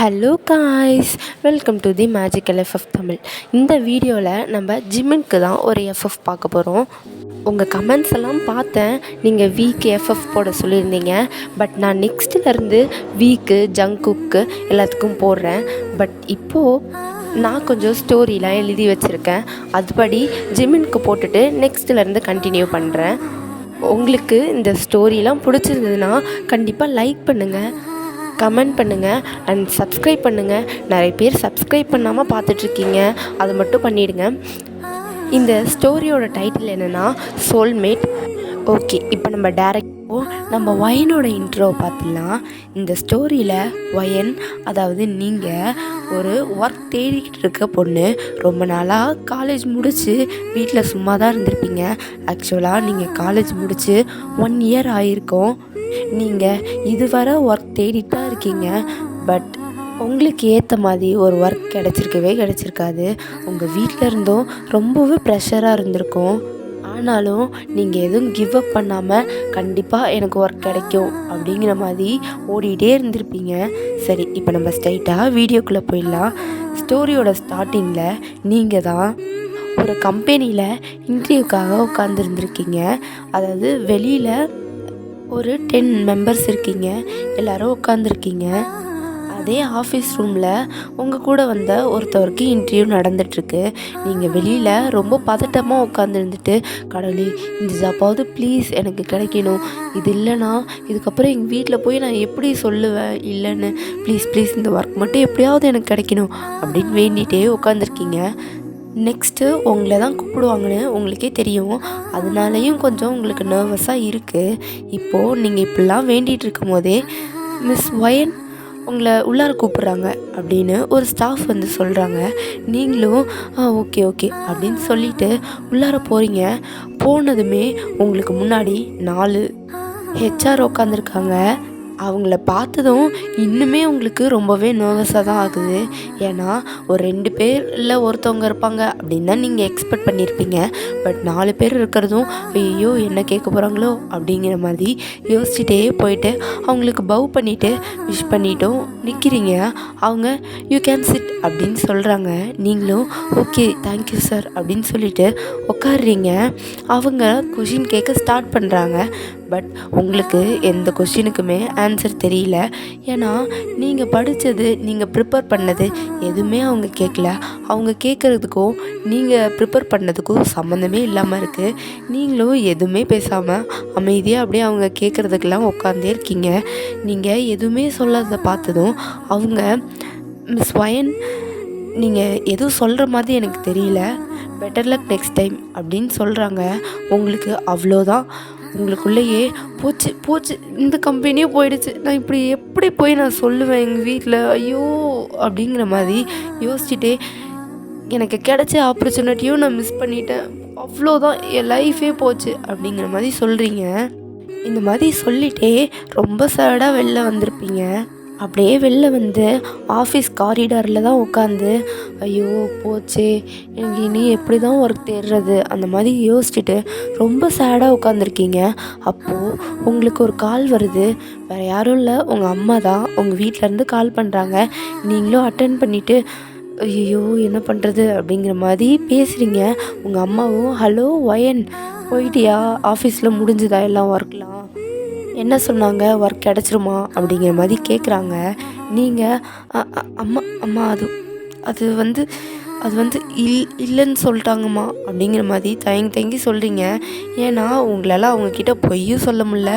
Hello guys, welcome to the magical FF Tamil. இந்த வீடியோவில் நம்ம ஜிம்முக்கு தான் ஒரு எஃப்எஃப் பார்க்க போகிறோம். உங்கள் கமெண்ட்ஸ் எல்லாம் பார்த்தேன், நீங்கள் வீக் எஃப்எஃப் போட சொல்லியிருந்தீங்க. பட் நான் நெக்ஸ்ட்லேருந்து வீக்கு ஜங்குக்கு எல்லாத்துக்கும் போடுறேன். பட் இப்போது நான் கொஞ்சம் ஸ்டோரிலாம் எழுதி வச்சுருக்கேன். அதுபடி ஜிம்முக்கு போட்டுட்டு நெக்ஸ்ட்லேருந்து கண்டினியூ பண்ணுறேன். உங்களுக்கு இந்த ஸ்டோரிலாம் பிடிச்சிருந்ததுன்னா கண்டிப்பாக லைக் பண்ணுங்கள், கமெண்ட் பண்ணுங்கள் அண்ட் சப்ஸ்கிரைப் பண்ணுங்கள். நிறைய பேர் சப்ஸ்கிரைப் பண்ணாமல் பார்த்துட்ருக்கீங்க, அது மட்டும் பண்ணிவிடுங்க. இந்த ஸ்டோரியோட டைட்டில் என்னென்னா சோல்மேட். ஓகே, இப்போ நம்ம ஒயனோட இன்ட்ரோ பார்த்துடலாம். இந்த ஸ்டோரியில் ஒயன், அதாவது நீங்கள் ஒரு ஒர்க் தேடிக்கிட்டு இருக்க பொண்ணு. ரொம்ப நாளாக காலேஜ் முடித்து வீட்டில் சும்மா தான் இருந்திருப்பீங்க. ஆக்சுவலாக நீங்கள் காலேஜ் முடித்து 1 இயர் ஆகிருக்கோம். நீங்கள் இதுவரை ஒர்க் தேடிட்டு தான் இருக்கீங்க. பட் உங்களுக்கு ஏற்ற மாதிரி ஒரு ஒர்க் கிடச்சிருக்காது. உங்கள் வீட்டில் இருந்தும் ரொம்பவே ப்ரெஷராக இருந்திருக்கும். ஆனாலும் நீங்கள் எதுவும் கிவ் அப் பண்ணாமல் கண்டிப்பாக எனக்கு ஒர்க் கிடைக்கும் அப்படிங்கிற மாதிரி ஓடிட்டே இருந்திருப்பீங்க. சரி, இப்போ நம்ம ஸ்ட்ரைட்டாக வீடியோக்குள்ளே போயிடலாம். ஸ்டோரியோட ஸ்டார்டிங்கில் நீங்கள் தான் ஒரு கம்பெனியில் இன்டர்வியூக்காக உட்காந்துருந்துருக்கீங்க. அதாவது வெளியில் ஒரு 10 மெம்பர்ஸ் இருக்கீங்க, எல்லோரும் உட்காந்துருக்கீங்க. அதே ஆஃபீஸ் ரூமில் உங்கள் கூட வந்த ஒருத்தவருக்கு இன்டர்வியூ நடந்துகிட்ருக்கு. நீங்கள் வெளியில் ரொம்ப பதட்டமாக உட்காந்துருந்துட்டு, கடவுளே இந்த ஜாப்பாவது ப்ளீஸ் எனக்கு கிடைக்கணும், இது இல்லைனா இதுக்கப்புறம் எங்கள் வீட்டில் போய் நான் எப்படி சொல்லுவேன் இல்லைன்னு, ப்ளீஸ் இந்த ஒர்க் மட்டும் எப்படியாவது எனக்கு கிடைக்கணும் அப்படின்னு வேண்டிகிட்டே உட்காந்துருக்கீங்க. நெக்ஸ்ட்டு உங்களை தான் கூப்பிடுவாங்கன்னு உங்களுக்கே தெரியும். அதனாலேயும் கொஞ்சம் உங்களுக்கு நர்வஸாக இருக்குது. இப்போது நீங்கள் இப்படிலாம் வேண்டிகிட்டு இருக்கும் போதே மிஸ் ஒயன் உங்களை உள்ளார கூப்பிட்றாங்க அப்படின்னு ஒரு ஸ்டாஃப் வந்து சொல்கிறாங்க. நீங்களும் ஓகே அப்படின்னு சொல்லிவிட்டு உள்ளார போகிறீங்க. போனதுமே உங்களுக்கு முன்னாடி 4 ஹெச்ஆர் உட்காந்துருக்காங்க. அவங்கள பார்த்ததும் இன்னுமே உங்களுக்கு ரொம்பவே நர்வஸாக தான் ஆகுது. ஏன்னா ஒரு 2 பேர் இல்லை ஒருத்தவங்க இருப்பாங்க அப்படின்னு தான் நீங்கள் எக்ஸ்பெக்ட் பண்ணியிருப்பீங்க. பட் 4 பேர் இருக்கிறதும் ஐயோ என்ன கேட்க போகிறாங்களோ அப்படிங்கிற மாதிரி யோசிச்சுட்டே போயிட்டு அவங்களுக்கு பவ் பண்ணிவிட்டு விஷ் பண்ணிட்டும் நிற்கிறீங்க. அவங்க யூ கேன் சிட் அப்படின்னு சொல்கிறாங்க. நீங்களும் ஓகே தேங்க்யூ சார் அப்படின்னு சொல்லிட்டு உட்காடுறீங்க. அவங்க கொஷின் கேட்க ஸ்டார்ட் பண்ணுறாங்க. பட் உங்களுக்கு எந்த கொஷினுக்குமே ஆன்சர் தெரியல. ஏன்னா நீங்கள் படித்தது, நீங்கள் ப்ரிப்பேர் பண்ணது எதுவுமே அவங்க கேட்கல. அவங்க கேட்குறதுக்கும் நீங்கள் ப்ரிப்பேர் பண்ணதுக்கும் சம்மந்தமே இல்லாமல் இருக்குது. நீங்களும் எதுவுமே பேசாமல் அமைதியாக அப்படியே அவங்க கேட்குறதுக்கெல்லாம் உட்காந்தே இருக்கீங்க. நீங்கள் எதுவுமே சொல்லாத பார்த்ததும் அவங்க மிஸ் ஒயன், நீங்கள் எதுவும் சொல்கிற மாதிரி எனக்கு தெரியல, பெட்டர் லக் நெக்ஸ்ட் டைம் அப்படின்னு சொல்கிறாங்க. உங்களுக்கு அவ்வளோதான், உங்களுக்குள்ளேயே போச்சு இந்த கம்பெனியே போயிடுச்சு, நான் இப்படி எப்படி போய் நான் சொல்லுவேன் எங்கள் வீட்டில், ஐயோ அப்படிங்கிற மாதிரி யோசிச்சுட்டே எனக்கு கிடைச்ச ஆப்பர்ச்சுனிட்டியும் நான் மிஸ் பண்ணிட்டேன், அவ்வளோதான் என் லைஃபே போச்சு அப்படிங்கிற மாதிரி சொல்கிறீங்க. இந்த மாதிரி சொல்லிட்டே ரொம்ப சேடாக வெளில வந்திருப்பீங்க. அப்படியே வெளில வந்து ஆஃபீஸ் காரிடாரில் தான் உட்காந்து ஐயோ போச்சே எனக்கு இனி எப்படி தான் ஒர்க் தேடுறது அந்த மாதிரி யோசிச்சுட்டு ரொம்ப சேடாக உட்காந்துருக்கீங்க. அப்போது உங்களுக்கு ஒரு கால் வருது. வேறு யாரும் இல்லை, உங்கள் அம்மா தான் உங்கள் வீட்டிலேருந்து கால் பண்ணுறாங்க. நீங்களும் அட்டென்ட் பண்ணிவிட்டு ஐயோ என்ன பண்ணுறது அப்படிங்கிற மாதிரி பேசுகிறீங்க. உங்கள் அம்மாவும் ஹலோ ஒயன் போயிட்டியா, ஆஃபீஸில் முடிஞ்சுதா எல்லாம் ஒர்க்லாம், என்ன சொன்னாங்க, ஒர்க் கிடச்சிருமா அப்படிங்கிற மாதிரி கேட்குறாங்க. நீங்கள் அம்மா அது வந்து இல்லைன்னு சொல்லிட்டாங்கம்மா அப்படிங்கிற மாதிரி தயங்கி சொல்கிறீங்க. ஏன்னா உங்களால் அவங்கக்கிட்ட பொய்யும் சொல்ல முடியல,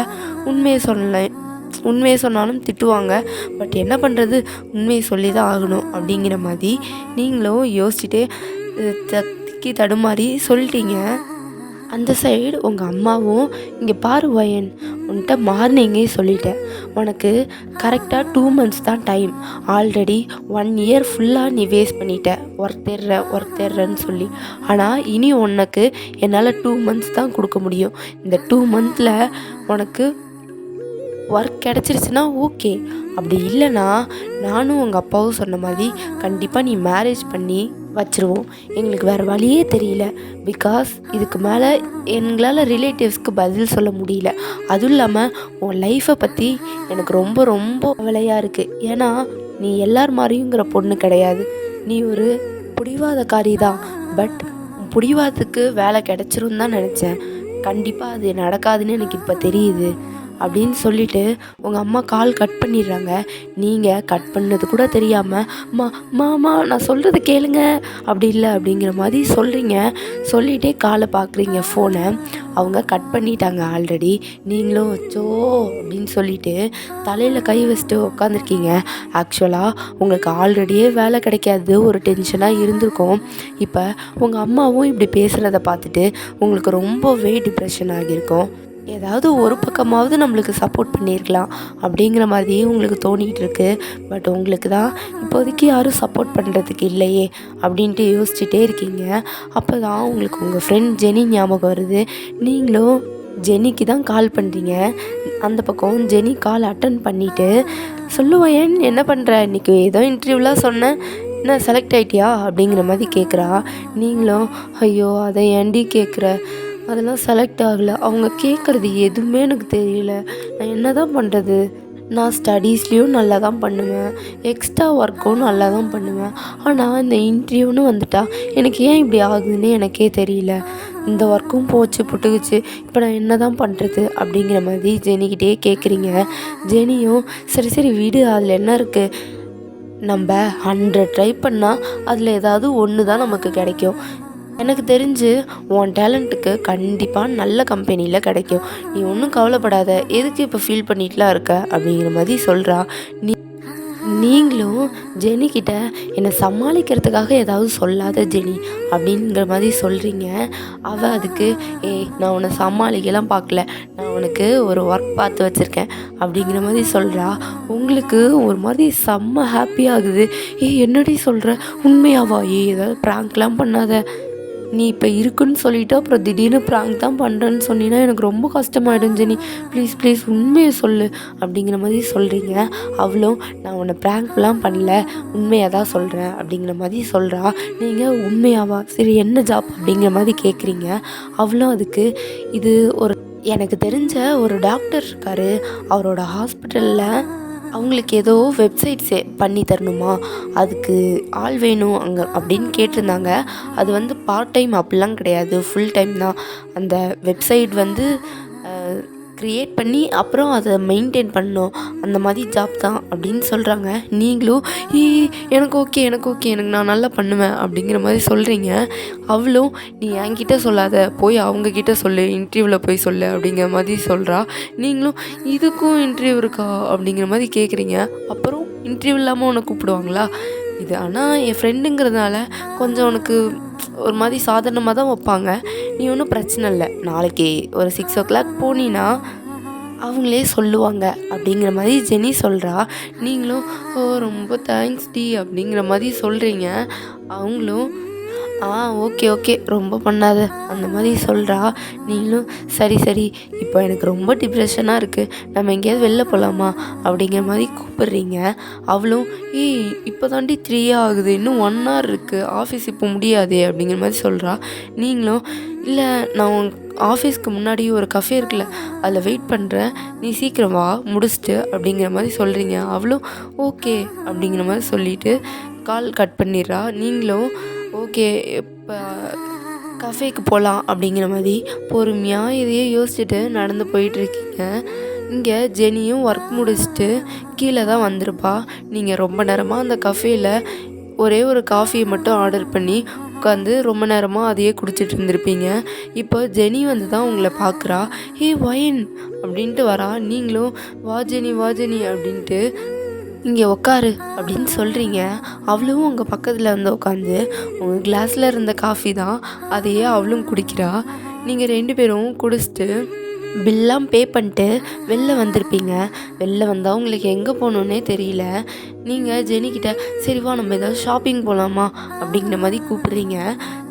உண்மையை சொன்னாலும் திட்டுவாங்க. பட் என்ன பண்ணுறது, உண்மையை சொல்லி தான் ஆகணும் அப்படிங்கிற மாதிரி நீங்களும் யோசிச்சுட்டு தக்கி தடுமாறி சொல்லிட்டீங்க. அந்த சைடு உங்கள் அம்மாவும் இங்கே பாரு ஒயன், உன்கிட்ட மார்னிங்கே சொல்லிட்டேன், உனக்கு கரெக்டாக 2 months தான் டைம், ஆல்ரெடி 1 year ஃபுல்லாக நீ வேஸ்ட் பண்ணிட்ட ஒர்க் தேடுறேன்னு சொல்லி. ஆனால் இனி உனக்கு என்னால் 2 months தான் கொடுக்க முடியும். இந்த 2 monthல உனக்கு ஒர்க் கிடச்சிருச்சுன்னா ஓகே, அப்படி இல்லைன்னா நானும் உங்கள் அப்பாவும் சொன்ன மாதிரி கண்டிப்பாக நீ மேரேஜ் பண்ணி வச்சுருவோம். எங்களுக்கு வேறு வழியே தெரியல. பிகாஸ் இதுக்கு மேலே எங்களால் ரிலேட்டிவ்ஸ்க்கு பதில் சொல்ல முடியல. அதுவும் இல்லாமல் உன் லைஃப்பை பற்றி எனக்கு ரொம்ப ரொம்ப கவலையாக இருக்குது. ஏன்னா நீ எல்லார் மாதிரியுங்கிற பொண்ணு கிடையாது. நீ ஒரு பிடிவாதக்காரி தான். பட் பிடிவாதத்துக்கு வேலை கிடச்சிரும் தான் நினச்சேன். கண்டிப்பாக அது நடக்காதுன்னு எனக்கு இப்போ தெரியுது அப்படின்னு சொல்லிவிட்டு உங்கள் அம்மா கால் கட் பண்ணிடுறாங்க. நீங்கள் கட் பண்ணது கூட தெரியாமல் மாமா நான் சொல்கிறது கேளுங்க அப்படி இல்லை அப்படிங்கிற மாதிரி சொல்கிறீங்க. சொல்லிகிட்டே காலை பார்க்குறீங்க ஃபோனை. அவங்க கட் பண்ணிட்டாங்க ஆல்ரெடி. நீங்களும் வச்சோ அப்படின்னு சொல்லிட்டு தலையில் கை வச்சுட்டு உட்காந்துருக்கீங்க. ஆக்சுவலாக உங்களுக்கு ஆல்ரெடியே வேலை கிடைக்காது ஒரு டென்ஷனாக இருந்திருக்கும். இப்போ உங்கள் அம்மாவும் இப்படி பேசுகிறத பார்த்துட்டு உங்களுக்கு ரொம்பவே டிப்ரெஷன் ஆகியிருக்கும். ஏதாவது ஒரு பக்கமாவது நம்மளுக்கு சப்போர்ட் பண்ணியிருக்கலாம் அப்படிங்கிற மாதிரி உங்களுக்கு தோணிகிட்டு இருக்கு. பட் உங்களுக்கு தான் இப்போதைக்கு யாரும் சப்போர்ட் பண்ணுறதுக்கு இல்லையே அப்படின்ட்டு யோசிச்சுட்டே இருக்கீங்க. அப்போ தான் உங்களுக்கு உங்கள் ஃப்ரெண்ட் ஜெனி ஞாபகம் வருது. நீங்களும் ஜெனிக்கு தான் கால் பண்ணுறீங்க. அந்த பக்கம் ஜெனி கால் அட்டன் பண்ணிவிட்டு சொல்லுவேன் என்ன பண்ணுற, இன்றைக்கி ஏதோ இன்டர்வியூலாம் சொன்னேன், என்ன செலக்ட் ஆகிட்டியா அப்படிங்கிற மாதிரி கேட்குறா. நீங்களும் ஐயோ அதை ஏண்டி கேட்குற, அதெல்லாம் செலக்ட் ஆகலை, அவங்க கேட்குறது எதுவுமே எனக்கு தெரியல, நான் என்ன தான் பண்ணுறது, நான் ஸ்டடீஸ்லேயும் நல்லா தான் பண்ணுவேன், எக்ஸ்ட்ரா ஒர்க்கும் நல்லா தான் பண்ணுவேன், ஆனால் இந்த இன்டர்வியூன்னு வந்துட்டா எனக்கு ஏன் இப்படி ஆகுதுன்னு எனக்கே தெரியல, இந்த ஒர்க்கும் போச்சு புட்டுக்குச்சு, இப்போ நான் என்ன தான் பண்ணுறது அப்படிங்கிற மாதிரி ஜெனிக்கிட்டே கேட்குறீங்க. ஜெனியும் சரி சரி விடு, அதில் என்ன இருக்குது, நம்ம 100 ட்ரை பண்ணால் அதில் ஏதாவது ஒன்று தான் நமக்கு கிடைக்கும், எனக்கு தெரிஞ்சு உன் டேலண்ட்டுக்கு கண்டிப்பாக நல்ல கம்பெனியில் கிடைக்கும், நீ ஒன்றும் கவலைப்படாத, எதுக்கு இப்போ ஃபீல் பண்ணிட்டுலாம் இருக்க அப்படிங்கிற மாதிரி சொல்கிறா. நீங்களும் ஜெனிக்கிட்ட என்னை சமாளிக்கிறதுக்காக ஏதாவது சொல்லாத ஜெனி அப்படிங்கிற மாதிரி சொல்கிறீங்க. அவள் அதுக்கு நான் உன்னை சமாளிக்கலாம் பார்க்கல, நான் உனக்கு ஒரு ஒர்க் பார்த்து வச்சுருக்கேன் அப்படிங்கிற மாதிரி சொல்கிறா. உங்களுக்கு ஒரு மாதிரி செம்ம ஹாப்பியாகுது. என்னடி சொல்கிற, உண்மையாவா, ஏதாவது ப்ராங்க்லாம் பண்ணாத, நீ இப்போ இருக்குன்னு சொல்லிவிட்டு அப்புறம் திடீர்னு ப்ராங்க் தான் பண்ணுறேன்னு சொன்னீங்கன்னா எனக்கு ரொம்ப கஷ்டமாயிடும் ஜெனி, ப்ளீஸ் ப்ளீஸ் உண்மையை சொல்லு அப்படிங்கிற மாதிரி சொல்கிறீங்க. அவளும் நான் உன்னை ப்ராங்க்லாம் பண்ணல, உண்மையாக தான் சொல்கிறேன் அப்படிங்கிற மாதிரி சொல்கிறா. நீங்கள் உண்மையாவா, சரி என்ன ஜாப் அப்படிங்கிற மாதிரி கேட்குறீங்க. அவளும் அதுக்கு இது ஒரு எனக்கு தெரிஞ்ச ஒரு டாக்டர் இருக்கார், அவரோட ஹாஸ்பிட்டலில் அவங்களுக்கு ஏதோ வெப்சைட்ஸே பண்ணி தரணுமா, அதுக்கு ஆள் வேணும் அங்கே அப்படின்னு கேட்டிருந்தாங்க. அது வந்து பார்ட் டைம் அப்படிலாம் கிடையாது, ஃபுல் டைம் தான். அந்த வெப்சைட் வந்து க்ரியேட் பண்ணி அப்புறம் அதை மெயின்டைன் பண்ணணும், அந்த மாதிரி ஜாப் தான் அப்படின்னு சொல்கிறாங்க. நீங்களும் எனக்கு ஓகே எனக்கு நான் நல்லா பண்ணுவேன் அப்படிங்கிற மாதிரி சொல்கிறீங்க. அவளும் நீ என்கிட்ட சொல்லாத, போய் அவங்கக்கிட்ட சொல்லு, இன்டர்வியூவில் போய் சொல்லு அப்படிங்கிற மாதிரி சொல்கிறா. நீங்களும் இதுக்கும் இன்டர்வியூ இருக்கா அப்படிங்கிற மாதிரி கேட்குறீங்க. அப்புறம் இன்டர்வியூ இல்லாமல் உன்னை கூப்பிடுவாங்களா, இது ஆனால் என் ஃப்ரெண்டுங்கிறதுனால கொஞ்சம் உனக்கு ஒரு மாதிரி சாதாரணமாக தான் வைப்பாங்க, நீ ஒன்றும் பிரச்சனை இல்லை, நாளைக்கு ஒரு 6 o'clock போனீன்னா அவங்களே சொல்லுவாங்க அப்படிங்கிற மாதிரி ஜெனி சொல்கிறா. நீங்களும் ரொம்ப தேங்க்ஸ் டி அப்படிங்கிற மாதிரி சொல்கிறீங்க. அவங்களும் ஓகே ரொம்ப பண்ணாத அந்த மாதிரி சொல்கிறா. நீங்களும் சரி இப்போ எனக்கு ரொம்ப டிப்ரெஷனாக இருக்குது, நம்ம எங்கேயாவது வெளில போகலாமா அப்படிங்கிற மாதிரி கூப்பிடுறீங்க. அவளும் இப்போ தாண்டி 3 ஆகுது, இன்னும் 1 hour இருக்குது, ஆஃபீஸ் இப்போ முடியாதே அப்படிங்கிற மாதிரி சொல்கிறா. நீங்களும் இல்லை நான் ஆஃபீஸ்க்கு முன்னாடி ஒரு கஃபே இருக்குல்ல, அதில் வெயிட் பண்ணுறேன், நீ சீக்கிரம் வா முடிச்சுட்டு அப்படிங்கிற மாதிரி சொல்கிறீங்க. அவளும் ஓகே அப்படிங்கிற மாதிரி சொல்லிவிட்டு கால் கட் பண்ணிடுறா. நீங்களும் ஓகே இப்போ கஃபேக்கு போகலாம் அப்படிங்கிற மாதிரி பொறுமையாக இதையே யோசிச்சுட்டு நடந்து போயிட்டுருக்கீங்க. இங்கே ஜெனியும் ஒர்க் முடிச்சுட்டு கீழே தான் வந்திருப்பா. நீங்கள் ரொம்ப நேரமாக அந்த கஃபேயில் ஒரே ஒரு காஃபியை மட்டும் ஆர்டர் பண்ணி உட்காந்து ரொம்ப நேரமாக அதையே குடிச்சிட்டு இருந்திருப்பீங்க. இப்போ ஜெனி வந்து தான் உங்களை பார்க்குறா. ஒயின் அப்படின்ட்டு வரா. நீங்களும் வா ஜெனி அப்படின்ட்டு இங்கே உட்காரு அப்படின்னு சொல்கிறீங்க. அவளும் உங்கள் பக்கத்தில் வந்து உட்காந்து உங்கள் கிளாஸில் இருந்த காஃபி தான் அதையே அவளும் குடிக்கிறா. நீங்கள் 2 பேரும் குடிச்சிட்டு பில்லாம் பே பண்ணிட்டு வெளில வந்திருப்பீங்க. வெளில வந்தால் உங்களுக்கு எங்கே போகணுன்னே தெரியல. நீங்கள் ஜெனிக்கிட்ட சரி வா நம்ம ஏதாவது ஷாப்பிங் போகலாமா அப்படிங்கிற மாதிரி கூப்பிட்றீங்க.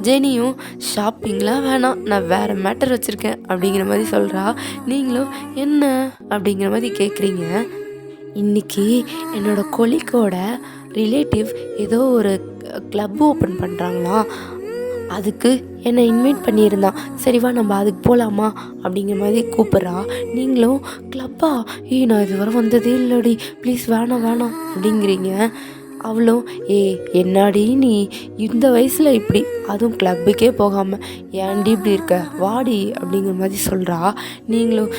ஜெனியும் ஷாப்பிங்லாம் வேணாம், நான் வேறு மேட்டர் வச்சுருக்கேன் அப்படிங்கிற மாதிரி சொல்கிறா. நீங்களும் என்ன அப்படிங்கிற மாதிரி கேட்குறீங்க. இன்றைக்கி என்னோடய கொலிக்கோட ரிலேட்டிவ் ஏதோ ஒரு கிளப் ஓப்பன் பண்ணுறாங்களாம். அதுக்கு என்னை இன்வைட் பண்ணியிருந்தான். சரிவா நம்ம அதுக்கு போகலாமா அப்படிங்கிற மாதிரி கூப்பிட்றா. நீங்களும் கிளப்பா? நான் இதுவரை வந்ததே இல்லடி, ப்ளீஸ் வேணாம் வேணாம் அப்படிங்கிறீங்க. அவளும் என்னாடி நீ இந்த வயசில் இப்படி, அதுவும் கிளப்புக்கே போகாமல் ஏன்டி இப்படி இருக்க, வாடி அப்படிங்கிற மாதிரி சொல்கிறா. நீங்களும்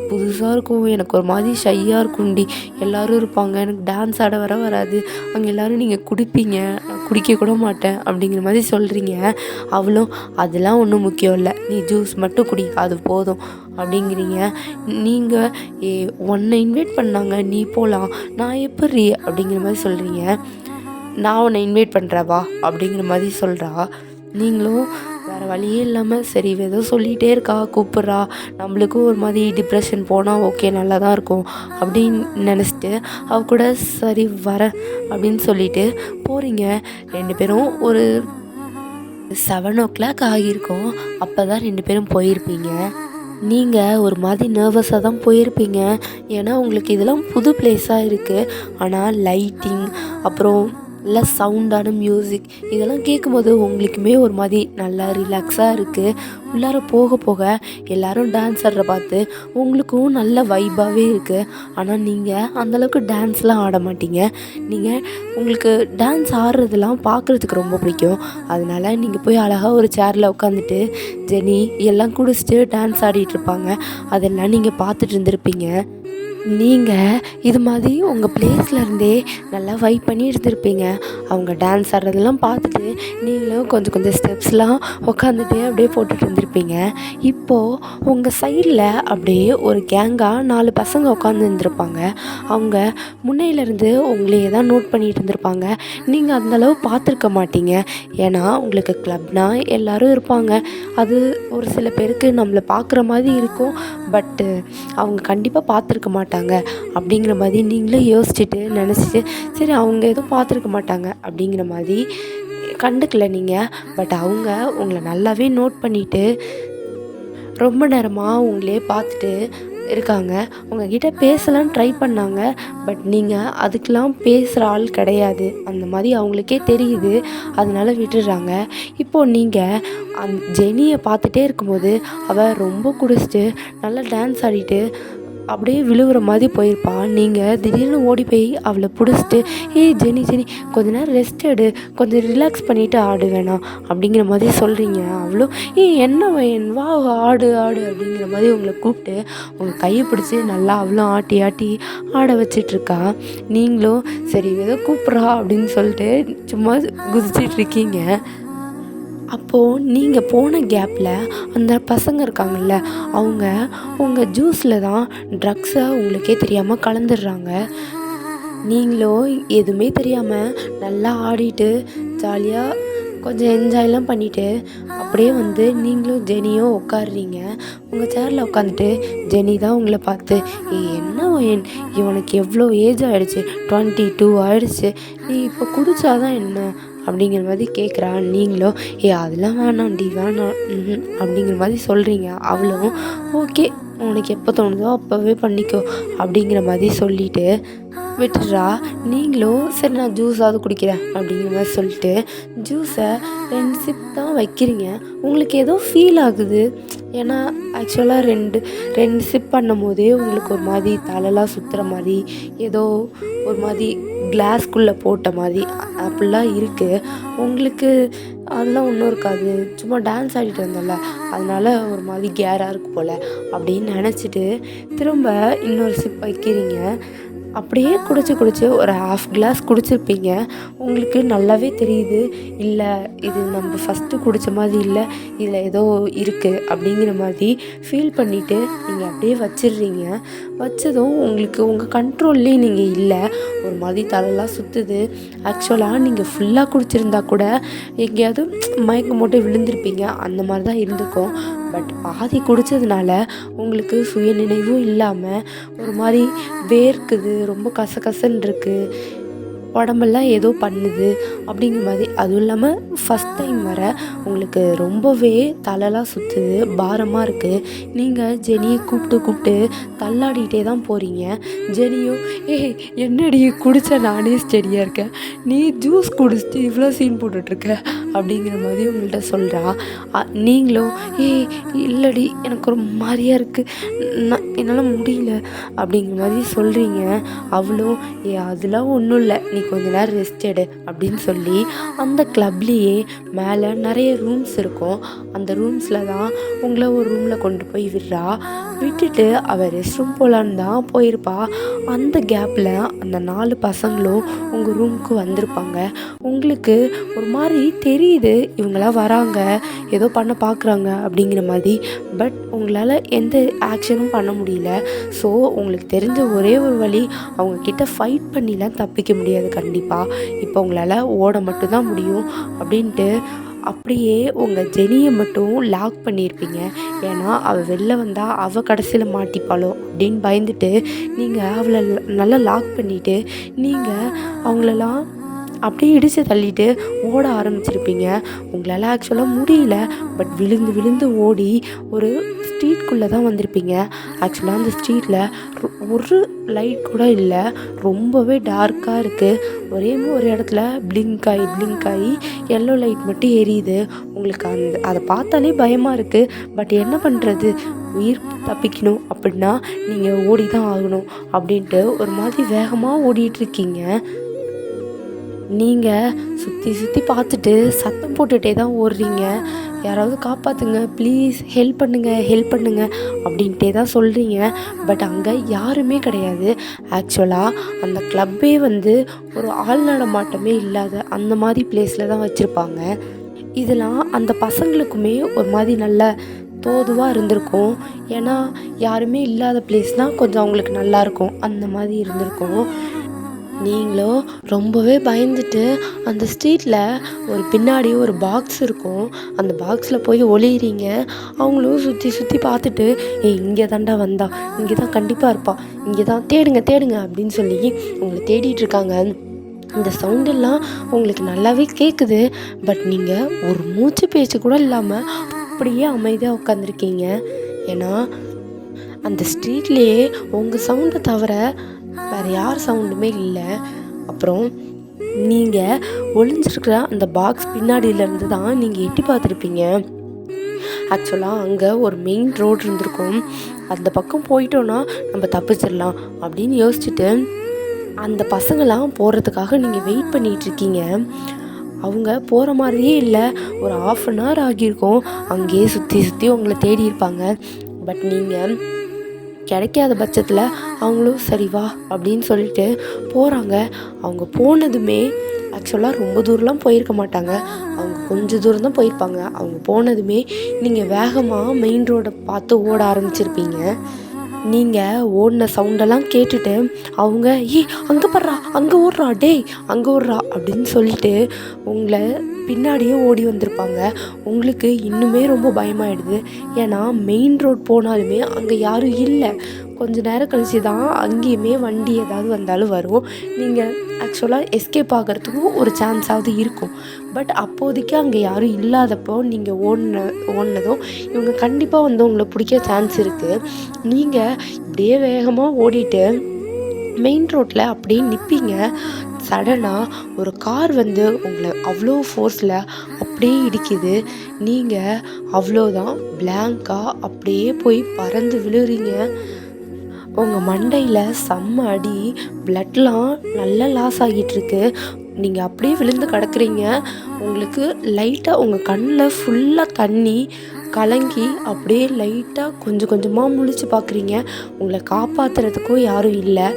புதுசாக இருக்கும், எனக்கு ஒரு மாதிரி ஷையாக இருக்கும்டி, எல்லோரும் இருப்பாங்க, எனக்கு டான்ஸ் ஆட வராது, அங்கே எல்லோரும் நீங்கள் குடிப்பீங்க, நான் குடிக்க கூட மாட்டேன் அப்படிங்கிற மாதிரி சொல்கிறீங்க. அவளும் அதெல்லாம் ஒன்றும் முக்கியம் இல்லை, நீ ஜூஸ் மட்டும் குடி, அது போதும் அப்படிங்கிறீங்க. நீங்கள் உன்னை இன்வைட் பண்ணாங்க, நீ போகலாம், நான் எப்படி அப்படிங்கிற மாதிரி சொல்கிறீங்க. நான் உன்னை இன்வைட் பண்ணுறவா அப்படிங்கிற மாதிரி சொல்கிறா. நீங்களும் வேறு வழியே இல்லாமல் சரி ஏதோ சொல்லிகிட்டே இருக்கா, கூப்பிட்றா, நம்மளுக்கும் ஒரு மாதிரி டிப்ரெஷன் போனால் ஓகே நல்லா தான் இருக்கும் அப்படின்னு நினச்சிட்டு அவ கூட சரி வர அப்படின்னு சொல்லிட்டு போகிறீங்க. 2 பேரும் ஒரு 7 o'clock ஆகியிருக்கும். அப்போ தான் 2 பேரும் போயிருப்பீங்க. நீங்கள் ஒரு மாதிரி நர்வஸாக தான் போயிருப்பீங்க. ஏன்னா உங்களுக்கு இதெல்லாம் புது பிளேஸாக இருக்குது. ஆனால் லைட்டிங் அப்புறம் நல்லா சவுண்டான மியூசிக் இதெல்லாம் கேட்கும்போது உங்களுக்குமே ஒரு மாதிரி நல்லா ரிலாக்ஸாக இருக்குது. உள்ளார போக போக எல்லோரும் டான்ஸ் ஆடுற பார்த்து உங்களுக்கும் நல்ல வைப்பாகவே இருக்குது. ஆனால் நீங்கள் அந்தளவுக்கு டான்ஸ்லாம் ஆட மாட்டீங்க. உங்களுக்கு டான்ஸ் ஆடுறதெல்லாம் பார்க்குறதுக்கு ரொம்ப பிடிக்கும். அதனால் நீங்கள் போய் அழகாக ஒரு சேரில் உட்காந்துட்டு ஜெனி எல்லாம் குடிச்சிட்டு டான்ஸ் ஆடிட்டுருப்பாங்க, அதெல்லாம் நீங்கள் பார்த்துட்டு இருந்திருப்பீங்க. நீங்கள் இது மாதிரி உங்கள் பிளேஸ்லேருந்தே நல்லா வைப் பண்ணி எடுத்திருப்பீங்க. அவங்க டான்ஸ் ஆடுறதெல்லாம் பார்த்துட்டு நீங்களும் கொஞ்சம் கொஞ்சம் ஸ்டெப்ஸ்லாம் உட்காந்துட்டே அப்படியே போட்டுட்டு இருந்திருப்பீங்க. இப்போது உங்கள் சைடில் அப்படியே ஒரு கேங்காக 4 பசங்க உட்காந்து இருந்திருப்பாங்க. அவங்க முன்னையிலேருந்து உங்களையே தான் நோட் பண்ணிட்டு இருந்திருப்பாங்க. நீங்கள் அந்தளவு பார்த்துருக்க மாட்டீங்க. ஏன்னா உங்களுக்கு கிளப்னால் எல்லோரும் இருப்பாங்க. அது ஒரு சில பேருக்கு நம்மளை பார்க்குற மாதிரி இருக்கும். பட்டு அவங்க கண்டிப்பாக பார்த்துருக்க மாட்டாங்க அப்படிங்கிற மாதிரி நீங்களே யோசிச்சுட்டு நினச்சிட்டு சரி அவங்க எதுவும் பார்த்துருக்க மாட்டாங்க அப்படிங்கிற மாதிரி கண்டுக்கல நீங்கள். பட் அவங்க உங்களை நல்லாவே நோட் பண்ணிவிட்டு ரொம்ப நேரமாக உங்களே பார்த்துட்டு இருக்காங்க. உங்ககிட்ட பேசலான்னு ட்ரை பண்ணாங்க. பட் நீங்கள் அதுக்கெலாம் பேசுகிற ஆள் கிடையாது, அந்த மாதிரி அவங்களுக்கே தெரியுது. அதனால் விட்டுடுறாங்க. இப்போது நீங்கள் ஜெனியை பார்த்துட்டே இருக்கும்போது அவள் ரொம்ப குடிச்சிட்டு நல்லா டான்ஸ் ஆடிட்டு அப்படியே விழுகிற மாதிரி போயிருப்பான். நீங்கள் திடீர்னு ஓடி போய் அவளை பிடிச்சிட்டு ஜெனி கொஞ்ச நேரம் ரெஸ்ட் எடு, கொஞ்சம் ரிலாக்ஸ் பண்ணிவிட்டு ஆடு வேணாம் அப்படிங்கிற மாதிரி சொல்கிறீங்க. அவளும் என்ன வா ஆடு அப்படிங்கிற மாதிரி உங்களை கூப்பிட்டு உங்கள் கையை பிடிச்சி நல்லா அவளும் ஆட்டி ஆட வச்சிட்ருக்கா. நீங்களும் சரி ஏதோ கூப்பிட்றா அப்படின்னு சொல்லிட்டு சும்மா குதிச்சிட்ருக்கீங்க. அப்போது நீங்கள் போன கேப்பில் அந்த பசங்க இருக்காங்கல்ல, அவங்க உங்கள் ஜூஸில் தான் ட்ரக்ஸை உங்களுக்கே தெரியாமல் கலந்துடுறாங்க. நீங்களும் எதுவுமே தெரியாமல் நல்லா ஆடிட்டு ஜாலியாக கொஞ்சம் என்ஜாய்லாம் பண்ணிவிட்டு அப்படியே வந்து நீங்களும் ஜெனியும் உட்காடுறீங்க. உங்கள் சேரில் உட்காந்துட்டு ஜெனி தான் உங்களை பார்த்து என்ன இவனுக்கு எவ்வளோ ஏஜ் ஆகிடுச்சு, 22 ஆகிடுச்சு, நீ இப்போ குடித்தாதான் என்ன அப்படிங்கிற மாதிரி கேட்குறா. நீங்களும் அதெல்லாம் வேணாண்டி வேணாம் அப்படிங்கிற மாதிரி சொல்கிறீங்க. அவளும் ஓகே உனக்கு எப்போ தோணுதோ அப்போவே பண்ணிக்கோ அப்படிங்கிற மாதிரி சொல்லிவிட்டு விட்டுடுறா. நீங்களும் சரி நான் ஜூஸாவது குடிக்கிறேன் அப்படிங்கிற மாதிரி சொல்லிட்டு ஜூஸை 2 சிப் தான் வைக்கிறீங்க. உங்களுக்கு ஏதோ ஃபீல் ஆகுது. ஏன்னா ஆக்சுவலாக ரெண்டு சிப் பண்ணும் போதே உங்களுக்கு ஒரு மாதிரி தலைலாம் சுற்றுற மாதிரி, ஏதோ ஒரு மாதிரி கிளாஸ்குள்ளே போட்ட மாதிரி அப்படிலாம் இருக்குது. உங்களுக்கு அதெல்லாம் ஒன்றும் இருக்காது, சும்மா டான்ஸ் ஆடிட்டு வந்தோம்ல அதனால் ஒரு மாதிரி கேராக இருக்குது போல் அப்படின்னு நினச்சிட்டு திரும்ப இன்னொரு சிப் வைக்கிறீங்க. அப்படியே குடிச்சு ஒரு 1/2 கிளாஸ் குடிச்சிருப்பீங்க. உங்களுக்கு நல்லாவே தெரியுது, இல்லை இது நம்ம ஃபஸ்ட்டு குடித்த மாதிரி இல்லை, இதில் ஏதோ இருக்குது அப்படிங்கிற மாதிரி ஃபீல் பண்ணிவிட்டு நீங்கள் அப்படியே வச்சிடுறீங்க. வச்சதும் உங்களுக்கு உங்கள் கண்ட்ரோல்லே நீங்கள் இல்லை, ஒரு மாதிரி தலைலாம் சுற்றுது. ஆக்சுவலாக நீங்கள் ஃபுல்லாக குடிச்சிருந்தா கூட எங்கேயாவது மயக்கம் போட்டு விழுந்திருப்பீங்க, அந்த மாதிரி தான் இருந்திருக்கும். பட் பாதி குடித்ததுனால உங்களுக்கு சுயநினைவும் இல்லாமல் ஒரு மாதிரி வேர்க்குது, ரொம்ப கசகசன்னு இருக்குது. உடம்பெல்லாம் ஏதோ பண்ணுது அப்படிங்கிற மாதிரி. அதுவும் இல்லாமல் ஃபஸ்ட் டைம் வர உங்களுக்கு ரொம்பவே தலைலாம் சுற்றுது, பாரமாக இருக்குது. நீங்கள் ஜெனியை கூப்பிட்டு தள்ளாடிக்கிட்டே தான் போகிறீங்க. ஜெனியும் என்னடி குடித்த நானே ஸ்டெடியாக இருக்கேன், நீ ஜூஸ் குடிச்சிட்டு இவ்வளோ சீன் போட்டுட்ருக்க அப்படிங்கிற மாதிரி உங்கள்கிட்ட சொல்கிறா. நீங்களும் இல்லடி எனக்கு ஒரு மாதிரியாக இருக்குது, என்னால் முடியல அப்படிங்கிற மாதிரி சொல்கிறீங்க. அவளும் அதெல்லாம் ஒன்றும் இல்லை, நீ கொஞ்ச நேரம் ரெஸ்ட் எடு அப்படின்னு சொல்லி அந்த கிளப்லேயே மேலே நிறைய ரூம்ஸ் இருக்கும். அந்த ரூம்ஸில் தான் உங்களை ஒரு ரூமில் கொண்டு போய் விடுறா. விட்டுட்டு அவள் ரெஸ்ட் ரூம் போகலான்னு தான் போயிருப்பா. அந்த கேப்பில் அந்த 4 பசங்களும் உங்கள் ரூமுக்கு வந்திருப்பாங்க. உங்களுக்கு ஒரு மாதிரி தெரியுது இவங்களாம் வராங்க, ஏதோ பண்ண பார்க்குறாங்க அப்படிங்கிற மாதிரி. பட் உங்களால் எந்த ஆக்ஷனும் பண்ண முடியல. ஸோ உங்களுக்கு தெரிஞ்ச ஒரே ஒரு வழி, அவங்கக்கிட்ட ஃபைட் பண்ணிலாம் தப்பிக்க முடியாது கண்டிப்பாக. இப்போ உங்களால் ஓட மட்டும்தான் முடியும் அப்படின்ட்டு அப்படியே உங்கள் ஜெனியை மட்டும் லாக் பண்ணியிருப்பீங்க. ஏன்னா அவள் வெளில வந்தால் அவள் கடைசியில் மாட்டிப்பாளோ அப்படின்னு பயந்துட்டு நீங்கள் அவளை நல்லா லாக் பண்ணிவிட்டு நீங்கள் அவங்களெல்லாம் அப்படியே இடித்து தள்ளிட்டு ஓட ஆரம்பிச்சிருப்பீங்க. உங்களால் ஆக்சுவலாக முடியல, பட் விழுந்து ஓடி ஒரு ஸ்ட்ரீட்குள்ளே தான் வந்திருப்பீங்க. ஆக்சுவலாக அந்த ஸ்ட்ரீட்டில் ஒரு லைட் கூட இல்லை, ரொம்பவே டார்க்காக இருக்குது. ஒரு இடத்துல பிளிங்க் ஆகி எல்லோ லைட் மட்டும் எரியுது. உங்களுக்கு அதை பார்த்தாலே பயமாக இருக்குது. பட் என்ன பண்ணுறது, உயிர் தப்பிக்கணும் அப்படின்னா நீங்கள் ஓடி தான் ஆகணும் அப்படின்ட்டு ஒரு மாதிரி வேகமாக ஓடிட்டுருக்கீங்க. நீங்கள் சுற்றி பார்த்துட்டு சத்தம் போட்டுகிட்டே தான் ஓடுறீங்க. யாராவது காப்பாற்றுங்க, ப்ளீஸ் ஹெல்ப் பண்ணுங்க அப்படின்ட்டே தான் சொல்கிறீங்க. பட் அங்கே யாருமே கிடையாது. ஆக்சுவலாக அந்த கிளப்பே ஒரு ஆள் நடமாட்டமே இல்லாத அந்த மாதிரி பிளேஸில் தான் வச்சுருப்பாங்க. இதெல்லாம் அந்த பசங்களுக்குமே ஒரு மாதிரி நல்ல தோதுவாக இருந்திருக்கும். ஏன்னா யாருமே இல்லாத பிளேஸ்னால் கொஞ்சம் அவங்களுக்கு நல்லாயிருக்கும், அந்த மாதிரி இருந்திருக்கும். நீங்களும் ரொம்பவே பயந்துட்டு அந்த ஸ்ட்ரீட்டில் ஒரு பின்னாடி ஒரு பாக்ஸ் இருக்கும், அந்த பாக்ஸில் போய் ஒளியிறீங்க. அவங்களும் சுற்றி பார்த்துட்டு இங்கே தாண்டா வந்தா, இங்கே தான் கண்டிப்பாக இருப்பா, இங்கே தான் தேடுங்க அப்படின்னு சொல்லி உங்களை தேடிட்டுருக்காங்க. இந்த சவுண்டெல்லாம் உங்களுக்கு நல்லாவே கேட்குது. பட் நீங்கள் ஒரு மூச்சு பேச்சு கூட இல்லாமல் அப்படியே அமைதியாக உட்காந்துருக்கீங்க. ஏன்னா அந்த ஸ்ட்ரீட்லேயே உங்கள் சவுண்டை தவிர வேறு யார் சவுண்டுமே இல்லை. அப்புறம் நீங்கள் ஒளிஞ்சிருக்கிற அந்த பாக்ஸ் பின்னாடியிலேருந்து தான் நீங்கள் எட்டி பார்த்துருப்பீங்க. ஆக்சுவலாக அங்கே ஒரு மெயின் ரோடு இருந்திருக்கும். அந்த பக்கம் போயிட்டோன்னா நம்ம தப்பிச்சிடலாம் அப்படின்னு யோசிச்சுட்டு அந்த பசங்களாம் போகிறதுக்காக நீங்கள் வெயிட் பண்ணிகிட்ருக்கீங்க. அவங்க போகிற மாதிரியே இல்லை. ஒரு 1/2 hour ஆகியிருக்கும். அங்கேயே சுற்றி உங்களை தேடி இருப்பாங்க. பட் நீங்கள் கிடைக்காத பட்சத்தில் அவங்களும் சரி வா அப்படின்னு சொல்லிட்டு போகிறாங்க. அவங்க போனதுமே ஆக்சுவலாக ரொம்ப தூரம்லாம் போயிருக்க மாட்டாங்க, அவங்க கொஞ்சம் தூரம் தான் போயிருப்பாங்க. அவங்க போனதுமே நீங்கள் வேகமாக மெயின் ரோடை பார்த்து ஓட ஆரம்பிச்சிருப்பீங்க. நீங்கள் ஓடின சவுண்டெல்லாம் கேட்டுட்டு அவங்க அங்கே படுறா, அங்கே ஓடுறா, அங்கே ஓடுறா அப்படின்னு சொல்லிட்டு உங்களை பின்னாடியே ஓடி வந்திருப்பாங்க. உங்களுக்கு இன்னுமே ரொம்ப பயமாயிடுது. ஏன்னா மெயின் ரோட் போனாலுமே அங்கே யாரும் இல்லை. கொஞ்ச நேரம் கழிச்சு தான் அங்கேயுமே வண்டி ஏதாவது வந்தாலும் வரும். நீங்கள் ஆக்சுவலாக எஸ்கேப் ஆகிறதுக்கும் ஒரு சான்ஸாவது இருக்கும். பட் அப்போதைக்கு அங்கே யாரும் இல்லாதப்போ நீங்கள் ஓடினதும் இவங்க கண்டிப்பாக உங்களை பிடிக்க சான்ஸ் இருக்குது. நீங்கள் இப்படியே வேகமாக ஓடிட்டு மெயின் ரோட்டில் அப்படியே நிற்பீங்க. சடனாக ஒரு கார் உங்களை அவ்வளோ ஃபோர்ஸில் அப்படியே இடிக்குது. நீங்கள் அவ்வளோதான் பிளாங்காக அப்படியே போய் பறந்து விழுறீங்க. உங்கள் மண்டையில் செம்ம அடி, பிளட்லாம் நல்லா லாஸ் ஆகிட்டுருக்கு. நீங்கள் அப்படியே விழுந்து கிடக்குறீங்க. உங்களுக்கு லைட்டாக உங்கள் கண்ணில் ஃபுல்லாக தண்ணி கலங்கி அப்படியே லைட்டாக கொஞ்சமாக முழிச்சு பார்க்குறீங்க. உங்களை காப்பாற்றுறதுக்கும் யாரும் இல்லை.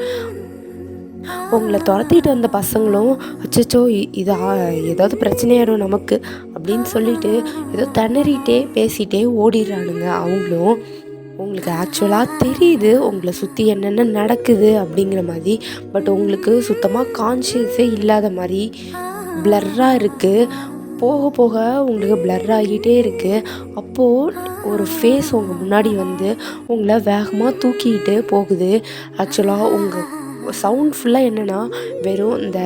உங்களை துரத்திட்டு வந்த பசங்களும் அச்சோ இது ஏதாவது பிரச்சனையாயிடும் நமக்கு அப்படின்னு சொல்லிட்டு ஏதோ திணறிட்டே பேசிகிட்டே ஓடிடுறானுங்க அவங்களும். உங்களுக்கு ஆக்சுவலாக தெரியுது உங்களை சுற்றி என்னென்ன நடக்குது அப்படிங்கிற மாதிரி. பட் உங்களுக்கு சுத்தமாக கான்ஷியஸே இல்லாத மாதிரி பிளர்ராக இருக்குது. போக உங்களுக்கு பிளர் ஆகிட்டே இருக்குது. அப்போது ஒரு ஃபேஸ் உங்கள் முன்னாடி உங்களை வேகமாக தூக்கிட்டு போகுது. ஆக்சுவலாக உங்கள் சவுண்ட் ஃபுல்லாக என்னென்னா வெறும் இந்த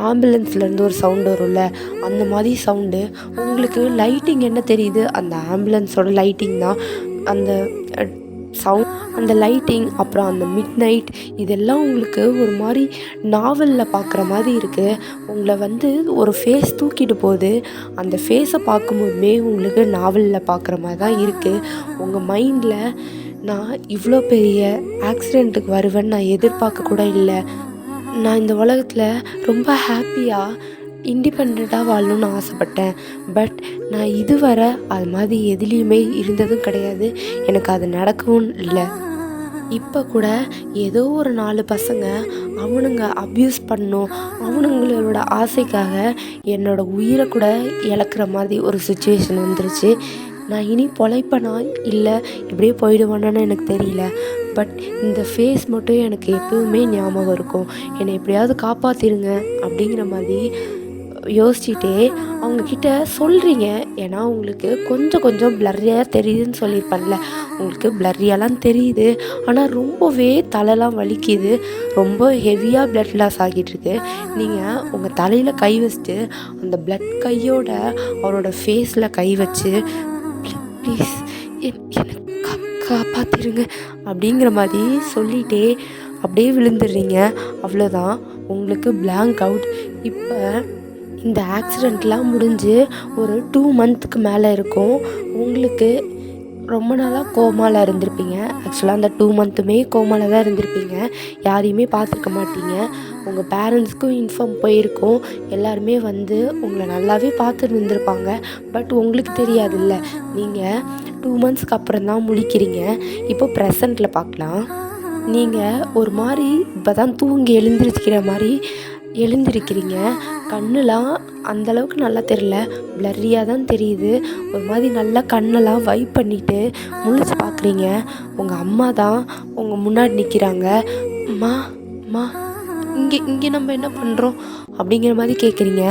ஆம்புலன்ஸ்லேருந்து ஒரு சவுண்டு வரும்ல அந்த மாதிரி சவுண்டு. உங்களுக்கு லைட்டிங் என்ன தெரியுது, அந்த ஆம்புலன்ஸோட லைட்டிங் தான். அந்த சவுண்ட், அந்த லைட்டிங், அப்புறம் அந்த மிட் நைட், இதெல்லாம் உங்களுக்கு ஒரு மாதிரி நாவலில் பார்க்குற மாதிரி இருக்குது. உங்களை வந்து ஒரு ஃபேஸ் தூக்கிட்டு போகுது. அந்த ஃபேஸை பார்க்கும்போதுமே உங்களுக்கு நாவலில் பார்க்குற மாதிரி தான் இருக்குது. உங்கள் மைண்டில் நான் இவ்வளோ பெரிய ஆக்சிடெண்ட்டுக்கு வருவேன்னு நான் எதிர்பார்க்க கூட இல்லை. நான் இந்த உலகத்தில் ரொம்ப ஹாப்பியாக இண்டிபெண்ட்டாக வாழணும்னு ஆசைப்பட்டேன். பட் நான் இதுவரை அது மாதிரி எதுலேயுமே இருந்ததும் கிடையாது. எனக்கு அது நடக்கவும் இல்லை. இப்போ கூட ஏதோ ஒரு 4 பசங்க அவனுங்க அப்யூஸ் பண்ணும், அவனுங்களோட ஆசைக்காக என்னோடய உயிரை கூட இழக்கிற மாதிரி ஒரு சுச்சுவேஷன் வந்துருச்சு. நான் இனி பொழைப்பேனா இல்லை இப்படியே போயிடுவானான்னு எனக்கு தெரியல. பட் இந்த ஃபேஸ் மட்டும் எனக்கு எப்பவுமே ஞாபகம் இருக்கும். என்னை எப்படியாவது காப்பாற்றிருங்க அப்படிங்கிற மாதிரி யோசிச்சுட்டே அவங்கக்கிட்ட சொல்கிறீங்க. ஏன்னா உங்களுக்கு கொஞ்சம் கொஞ்சம் பிளர்ரியாக தெரியுதுன்னு சொல்லியிருப்பேன்ல, உங்களுக்கு பிளர்ரியாலாம் தெரியுது. ஆனால் ரொம்பவே தலைலாம் வலிக்குது, ரொம்ப ஹெவியாக பிளட் லாஸ் ஆகிட்டுருக்கு. நீங்கள் உங்கள் தலையில் கை வச்சுட்டு அந்த பிளட் கையோட அவரோட ஃபேஸில் கை வச்சு ப்ளீஸ் என்னை காப்பாற்றிருங்க அப்படிங்கிற மாதிரி சொல்லிகிட்டே அப்படியே விழுந்துடுறீங்க. அவ்வளோதான், உங்களுக்கு பிளாங்க் அவுட். இப்போ இந்த ஆக்சிடெண்ட்லாம் முடிஞ்சு ஒரு 2 மந்த்துக்கு மேலே இருக்கும். உங்களுக்கு ரொம்ப நாளாக கோமாவில் இருந்திருப்பீங்க. ஆக்சுவலாக அந்த 2 மந்த்துமே கோமாவில் தான் இருந்திருப்பீங்க. யாரையுமே பார்த்துருக்க மாட்டீங்க. உங்கள் பேரண்ட்ஸ்க்கும் இன்ஃபார்ம் போயிருக்கும். எல்லாருமே வந்து உங்களை நல்லாவே பார்த்துட்டு இருந்திருப்பாங்க. பட் உங்களுக்கு தெரியாதுல்ல, நீங்கள் 2 மந்த்ஸ்க்கு அப்புறம் தான் முழிக்கிறீங்க. இப்போ ப்ரெசண்ட்டில் பார்க்கலாம். நீங்கள் ஒரு மாதிரி இப்போ தான் தூங்கி எழுந்திருக்கிற மாதிரி எழுந்திருக்கிறீங்க. கண்ணெலாம் அந்தளவுக்கு நல்லா தெரியல, பிளர்ரியாக தான் தெரியுது. ஒரு மாதிரி நல்லா கண்ணெல்லாம் வைப் பண்ணிவிட்டு முழிச்சு பார்க்குறீங்க. உங்கள் அம்மா தான் உங்கள் முன்னாடி நிற்கிறாங்க. மா இங்கே நம்ம என்ன பண்ணுறோம் அப்படிங்கிற மாதிரி கேட்குறீங்க.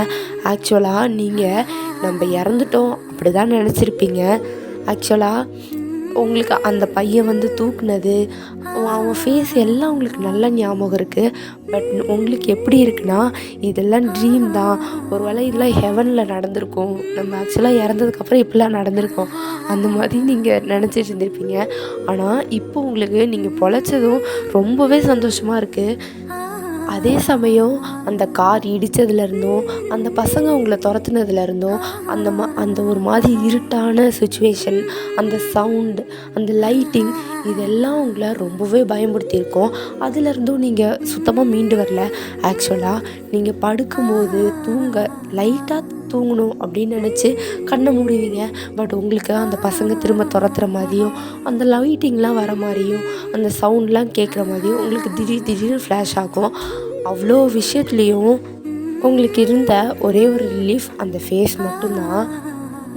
ஆக்சுவலாக நீங்கள் நம்ம இறந்துட்டோம் அப்படி தான் நினச்சிருப்பீங்க. ஆக்சுவலாக உங்களுக்கு அந்த பையன் வந்து தூக்குனது, அவன் ஃபேஸ் எல்லாம் உங்களுக்கு நல்லா ஞாபகம் இருக்குது. பட் உங்களுக்கு எப்படி இருக்குன்னா, இதெல்லாம் ட்ரீம் தான். ஒரு வேளை இதெல்லாம் ஹெவனில் நடந்திருக்கும், நம்ம ஆக்சுவலாக இறந்ததுக்கப்புறம் இப்படிலாம் நடந்திருக்கோம் அந்த மாதிரி நீங்கள் நினச்சிட்டு இருந்திருப்பீங்க. ஆனால் இப்போ உங்களுக்கு நீங்கள் பொழைச்சதும் ரொம்பவே சந்தோஷமாக இருக்குது. அதே சமயம் அந்த கார் இடித்ததுலேருந்தும், அந்த பசங்க உங்களை துரத்துனதுலேருந்தும், அந்த ஒரு மாதிரி இருட்டான சுச்சுவேஷன், அந்த சவுண்டு, அந்த லைட்டிங், இதெல்லாம் உங்களை ரொம்பவே பயமுறுத்தியிருக்கோம். அதுலேருந்தும் நீங்கள் சுத்தமாக மீண்டு வரல. ஆக்சுவலாக நீங்கள் படுக்கும்போது லைட்டாக தூங்கணும் அப்படின்னு நினச்சி கண்ணை மூடுவீங்க. பட் உங்களுக்கு அந்த பசங்க திரும்ப துரத்துற மாதிரியும், அந்த லைட்டிங்லாம் வர மாதிரியும், அந்த சவுண்ட்லாம் கேட்குற மாதிரியும் உங்களுக்கு திடீர்னு ஃப்ளாஷ் ஆகும். அவ்வளோ விஷயத்துலேயும் உங்களுக்கு இருந்த ஒரே ஒரு ரிலீஃப் அந்த ஃபேஸ் மட்டும்தான்.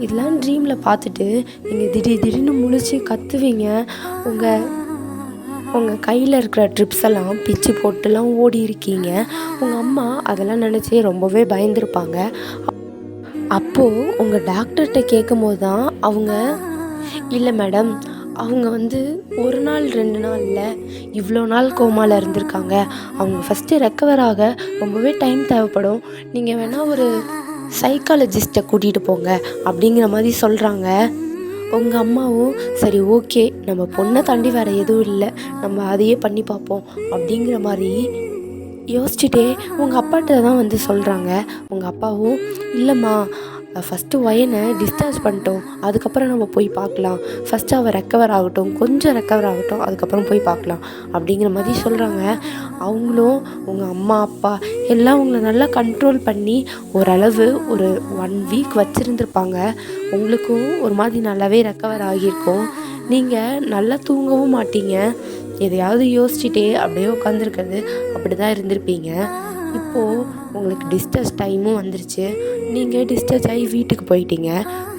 இதெல்லாம் ட்ரீமில் பார்த்துட்டு நீங்கள் திடீர்னு முழிச்சு கத்துவீங்க. உங்கள் கையில் இருக்கிற ட்ரிப்ஸ் எல்லாம் பிச்சு போட்டுலாம் ஓடி இருக்கீங்க. உங்கள் அம்மா அதெல்லாம் நினச்சி ரொம்பவே பயந்துருப்பாங்க. அப்போது உங்கள் டாக்டர்கிட்ட கேட்கும்போது தான் அவங்க, இல்லை மேடம், அவங்க வந்து 1 நாள் 2 நாளில் இவ்வளோ நாள் கோமாவில் இருந்திருக்காங்க. அவங்க ஃபஸ்ட்டு ரெக்கவர் ஆக ரொம்பவே டைம் தேவைப்படும். நீங்கள் வேணால் ஒரு சைக்காலஜிஸ்ட்டை கூட்டிகிட்டு போங்க அப்படிங்கிற மாதிரி சொல்கிறாங்க. உங்கள் அம்மாவும் சரி ஓகே, நம்ம பொண்ணை தாண்டி வேறு எதுவும் இல்லை, நம்ம அதையே பண்ணி பார்ப்போம் அப்படிங்கிற மாதிரி யோசிச்சுட்டே உங்கள் அப்பாட்ட தான் வந்து சொல்கிறாங்க. உங்கள் அப்பாவும் இல்லைம்மா, ஃபஸ்ட்டு ஒயனை டிஸ்சார்ஜ் பண்ணிட்டோம், அதுக்கப்புறம் நம்ம போய் பார்க்கலாம். ஃபஸ்ட்டு அவள் ரெக்கவர் ஆகட்டும், கொஞ்சம் ரெக்கவர் ஆகட்டும், அதுக்கப்புறம் போய் பார்க்கலாம் அப்படிங்கிற மாதிரி சொல்கிறாங்க. அவங்களும் உங்கள் அம்மா அப்பா எல்லாம் உங்களை நல்லா கண்ட்ரோல் பண்ணி ஓரளவு ஒரு 1 வீக் வச்சுருந்துருப்பாங்க. உங்களுக்கும் ஒரு மாதிரி நல்லாவே ரெக்கவர் ஆகியிருக்கும். நீங்கள் நல்லா தூங்கவும் மாட்டீங்க, எதையாவது யோசிச்சுட்டே அப்படியே உட்காந்துருக்கிறது, அப்படி தான் இருந்திருப்பீங்க. இப்போது உங்களுக்கு டிஸ்சார்ஜ் டைமும் வந்துருச்சு. நீங்கள் டிஸ்சார்ஜ் ஆகி வீட்டுக்கு போயிட்டீங்க.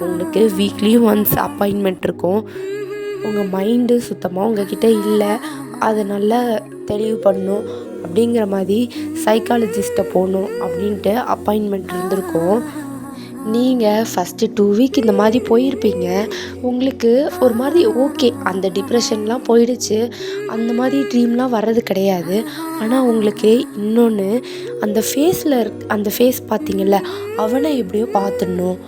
உங்களுக்கு வீக்லி ஒன்ஸ் அப்பாயின்மெண்ட் இருக்கும். உங்கள் மைண்டு சுத்தமாக உங்ககிட்ட இல்லை, அதை நல்லா தெளிவு பண்ணணும் அப்படிங்கிற மாதிரி சைக்காலஜிஸ்ட்டை போகணும் அப்படின்ட்டு அப்பாயின்மெண்ட் இருந்திருக்கும். நீங்கள் ஃபஸ்ட்டு 2 வீக் இந்த மாதிரி போயிருப்பீங்க. உங்களுக்கு ஒரு மாதிரி ஓகே, அந்த டிப்ரெஷன்லாம் போயிடுச்சு. அந்த மாதிரி ட்ரீம்லாம் வர்றது கிடையாது. ஆனால் உங்களுக்கு இன்னொன்று, அந்த ஃபேஸ் பார்த்தீங்கல்ல, அவனை எப்படியோ பார்த்துடணும்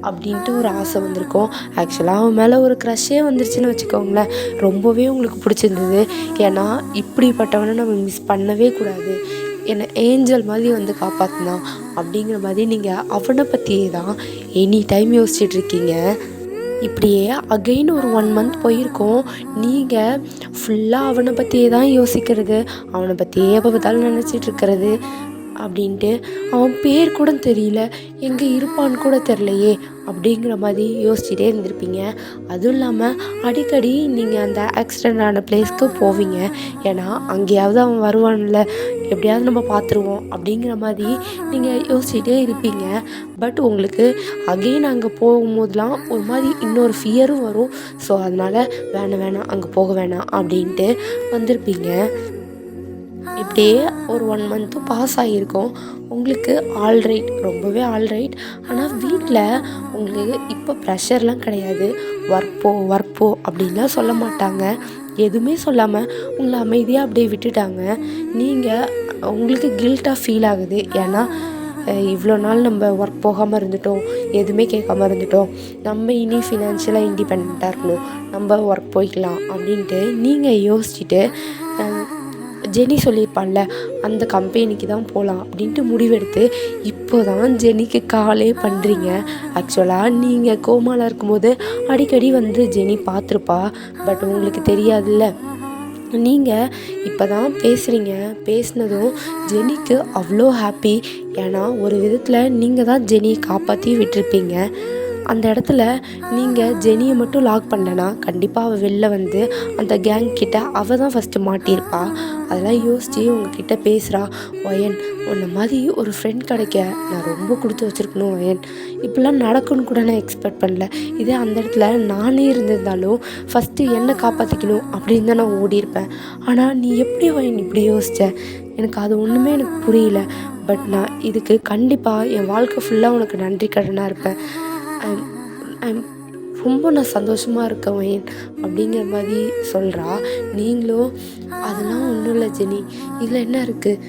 அப்படின்ட்டு ஒரு ஆசை வந்திருக்கும். ஆக்சுவலாக அவன் மேலே ஒரு க்ரஷ்ஷே வந்துருச்சுன்னு வச்சுக்கோங்களேன். ரொம்பவே உங்களுக்கு பிடிச்சிருந்தது. ஏன்னா இப்படிப்பட்டவனை நம்ம மிஸ் பண்ணவே கூடாது. என்னை ஏஞ்சல் மாதிரி வந்து காப்பாற்றினான் அப்படிங்கிற மாதிரி நீங்கள் அவனை பற்றியே தான் எனி டைம் யோசிச்சுட்ருக்கீங்க. இப்படியே அகைன் ஒரு 1 மந்த் போயிருக்கோம். நீங்கள் ஃபுல்லாக அவனை பற்றியே தான் யோசிக்கிறது, அவனை பற்றியே எப்போ பார்த்தாலும் நினச்சிட்ருக்கிறது அப்படின்ட்டு. அவன் பேர் கூட தெரியல, எங்கே இருப்பான்னு கூட தெரிலையே அப்படிங்கிற மாதிரி யோசிச்சுட்டே இருந்திருப்பீங்க. அதுவும் இல்லாமல் அடிக்கடி நீங்கள் அந்த ஆக்சிடெண்ட் ஆன பிளேஸ்க்கு போவீங்க. ஏன்னா அங்கேயாவது அவன் வருவான்ல, எப்படியாவது நம்ம பார்த்துருவோம் அப்படிங்கிற மாதிரி நீங்கள் யோசிச்சுட்டே இருப்பீங்க. பட் உங்களுக்கு அகெயின் அங்கே போகும்போதெலாம் ஒரு மாதிரி இன்னொரு ஃபியரும் வரும். ஸோ அதனால் வேணாம் அங்கே போக வேணாம் அப்படின்ட்டு வந்திருப்பீங்க. இப்படியே ஒரு 1 மந்த்து பாஸ் ஆகியிருக்கும். உங்களுக்கு ஆல்ரைட், ரொம்பவே ஆல்ரைட். ஆனால் வீட்டில் உங்களுக்கு இப்போ ப்ரெஷர்லாம் கிடையாது. ஒர்க் போ அப்படின்லாம் சொல்ல மாட்டாங்க. எதுவுமே சொல்லாமல் உங்களை அமைதியாக அப்படியே விட்டுட்டாங்க. நீங்கள் உங்களுக்கு கில்ட்டாக ஃபீல் ஆகுது. ஏன்னா இவ்வளோ நாள் நம்ம ஒர்க் போகாமல் இருந்துட்டோம், எதுவுமே கேட்காம இருந்துட்டோம், நம்ம இனி ஃபினான்ஷியலாக இண்டிபெண்ட்டாக இருக்கணும், நம்ம ஒர்க் போய்க்கலாம் அப்படின்ட்டு நீங்கள் யோசிச்சுட்டு ஜெனி சொல்லியிருப்பான்ல, அந்த கம்பெனிக்கு தான் போகலாம் அப்படின்ட்டு முடிவெடுத்து இப்போ தான் ஜெனிக்கு காலே பண்ணுறீங்க. ஆக்சுவலாக நீங்கள் கோமாவில் இருக்கும்போது அடிக்கடி வந்து ஜெனி பார்த்துருப்பா. பட் உங்களுக்கு தெரியாதுல்ல. நீங்கள் இப்போ தான் பேசுகிறீங்க. பேசினதும் ஜெனிக்கு அவ்வளோ ஹாப்பி. ஏன்னா ஒரு விதத்தில் நீங்கள் தான் ஜெனியை காப்பாற்றி விட்டுருப்பீங்க. அந்த இடத்துல நீங்கள் ஜெனியை மட்டும் லாக் பண்ணலனா கண்டிப்பாக அவள் வெளில வந்து அந்த கேங் கிட்ட அவள் தான் ஃபஸ்ட்டு மாட்டியிருப்பா. அதெல்லாம் யோசித்து உங்ககிட்ட பேசுகிறா. ஒயன், உன்ன மாதிரி ஒரு ஃப்ரெண்ட் கிடைக்க நான் ரொம்ப கொடுத்து வச்சுருக்கணும் ஒயன். இப்படிலாம் நடக்குன்னு கூட நான் எக்ஸ்பெக்ட் பண்ணல. இதே அந்த இடத்துல நானே இருந்திருந்தாலும் ஃபஸ்ட்டு என்னை காப்பாற்றிக்கணும் அப்படின்னு தான் நான் ஓடியிருப்பேன். ஆனால் நீ எப்படி ஒயன் இப்படி யோசித்த? எனக்கு அது ஒன்றுமே எனக்கு புரியல. பட் நான் இதுக்கு கண்டிப்பாக என் வாழ்க்கை ஃபுல்லாக உனக்கு நன்றி கடனாக இருப்பேன். ரொம்ப நான் சந்தோஷமாக இருக்கேன் ஒயன் அப்படிங்கிற மாதிரி சொல்கிறா. நீங்களும் அதெல்லாம் ஒன்றும் இல்லை ஜெனி, இதில் என்ன இருக்குது,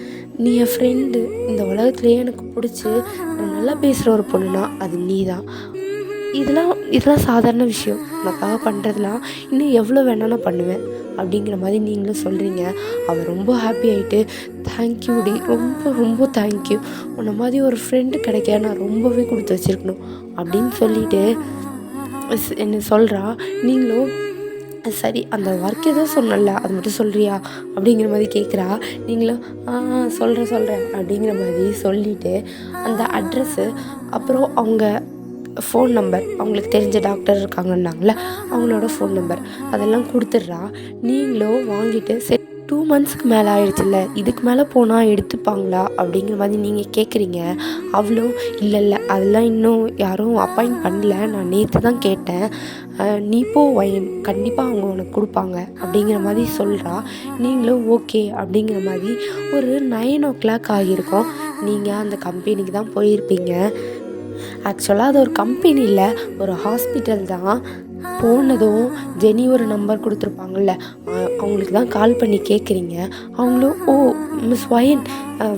நீ என் ஃப்ரெண்டு, இந்த உலகத்துலேயே எனக்கு பிடிச்சி நான் நல்லா பேசுகிற ஒரு பொண்ணுனா அது நீ தான். இதெல்லாம் சாதாரண விஷயம், உனக்காக பண்ணுறதுலாம் இன்னும் எவ்வளோ வேணால் நான் பண்ணுவேன் அப்படிங்கிற மாதிரி நீங்களும் சொல்கிறீங்க. அவள் ரொம்ப ஹாப்பி ஆகிட்டு, தேங்க்யூடி, ரொம்ப ரொம்ப தேங்க்யூ, உன்ன மாதிரி ஒரு ஃப்ரெண்டு கிடைக்க நான் ரொம்பவே கொடுத்து வச்சுருக்கணும் அப்படின்னு சொல்லிவிட்டு என்ன சொல்கிறா. நீங்களும் சரி, அந்த ஒர்க் ஏதோ சொன்னல அது மட்டும் சொல்கிறியா அப்படிங்கிற மாதிரி கேட்குறா. நீங்களும் சொல்கிறேன் அப்படிங்கிற மாதிரி சொல்லிவிட்டு அந்த அட்ரெஸ்ஸு, அப்புறம் அவங்க ஃபோன் நம்பர், அவங்களுக்கு தெரிஞ்ச டாக்டர் இருக்காங்கன்னாங்கள அவங்களோட ஃபோன் நம்பர் அதெல்லாம் கொடுத்துட்றா. நீங்களும் வாங்கிட்டு சரி 2 மந்த்ஸ்க்கு மேலே ஆகிடுச்சுல்ல, இதுக்கு மேலே போனால் எடுத்துப்பாங்களா அப்படிங்கிற மாதிரி நீங்கள் கேட்குறீங்க. அவ்வளோ இல்லை அதெல்லாம் இன்னும் யாரும் அப்பாயிண்ட் பண்ணல, நான் நேற்று தான் கேட்டேன், நீ போ ஒயன், கண்டிப்பாக அவங்க உனக்கு கொடுப்பாங்க அப்படிங்கிற மாதிரி சொல்கிறா. நீங்களும் ஓகே அப்படிங்கிற மாதிரி ஒரு 9 o'clock ஆகியிருக்கும். நீங்கள் அந்த கம்பெனிக்கு தான் போயிருப்பீங்க. ஆக்சுவலாக அது ஒரு கம்பெனி இல்லை, ஒரு ஹாஸ்பிட்டல் தான். போனதும் ஜெனி ஒரு நம்பர் கொடுத்துருப்பாங்கள்ல, அவங்களுக்கு தான் கால் பண்ணி கேட்குறீங்க. அவங்களும் ஓ மிஸ் ஒயன்,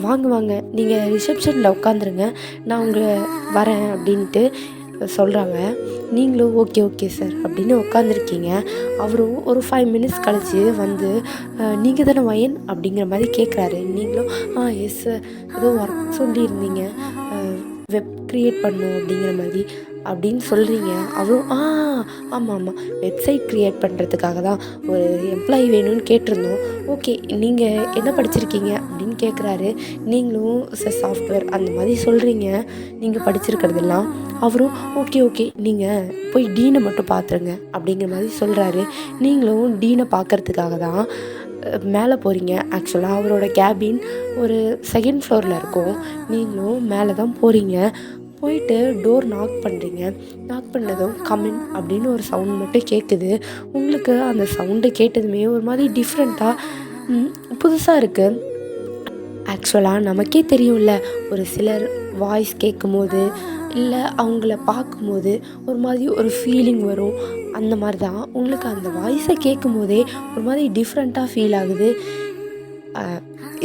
வாங்க நீங்கள் ரிசப்ஷனில் உட்காந்துருங்க, நான் உங்களை வரேன் அப்படின்ட்டு சொல்கிறாங்க. நீங்களும் ஓகே சார் அப்படின்னு உட்காந்துருக்கீங்க. அவரும் ஒரு 5 minutes கழித்து வந்து நீங்கள் தானே ஒயன் அப்படிங்கிற மாதிரி கேட்குறாரு. நீங்களும் எஸ் சார், ஏதோ ஒர்க் சொல்லியிருந்தீங்க, வெப் க்ரியேட் பண்ணும் அப்படிங்கிற மாதிரி அப்படின்னு சொல்கிறீங்க. அவரும் ஆமாம் வெப்சைட் க்ரியேட் பண்ணுறதுக்காக தான் ஒரு எம்ப்ளாயி வேணும்னு கேட்டிருந்தோம். ஓகே, நீங்கள் என்ன படிச்சிருக்கீங்க அப்படின்னு கேட்குறாரு. நீங்களும் சாஃப்ட்வேர் அந்த மாதிரி சொல்கிறீங்க நீங்கள் படிச்சிருக்கிறதெல்லாம். அவரும் ஓகே நீங்கள் போய் டீனை மட்டும் பார்த்துருங்க அப்படிங்கிற மாதிரி சொல்கிறாரு. நீங்களும் டீனை பார்க்குறதுக்காக தான் மேலே போகிறீங்க. ஆக்சுவலாக அவரோட கேபின் ஒரு 2nd floorல இருக்கும். நீங்களும் மேலே தான் போகிறீங்க. போயிட்டு டோர் நாக் பண்ணுறீங்க. நாக் பண்ணதும் கமின் அப்படின்னு ஒரு சவுண்ட் மட்டும் கேட்குது. உங்களுக்கு அந்த சவுண்டை கேட்டதுமே ஒரு மாதிரி டிஃப்ரெண்ட்டாக புதுசாக இருக்குது. ஆக்சுவலாக நமக்கே தெரியும்ல, ஒரு சிலர் வாய்ஸ் கேட்கும்போது இல்லை அவங்கள பார்க்கும்போது ஒரு மாதிரி ஒரு ஃபீலிங் வரும். அந்த மாதிரி தான் உங்களுக்கு அந்த வாய்ஸை கேட்கும்போதே ஒரு மாதிரி டிஃப்ரெண்ட்டாக ஃபீல் ஆகுது.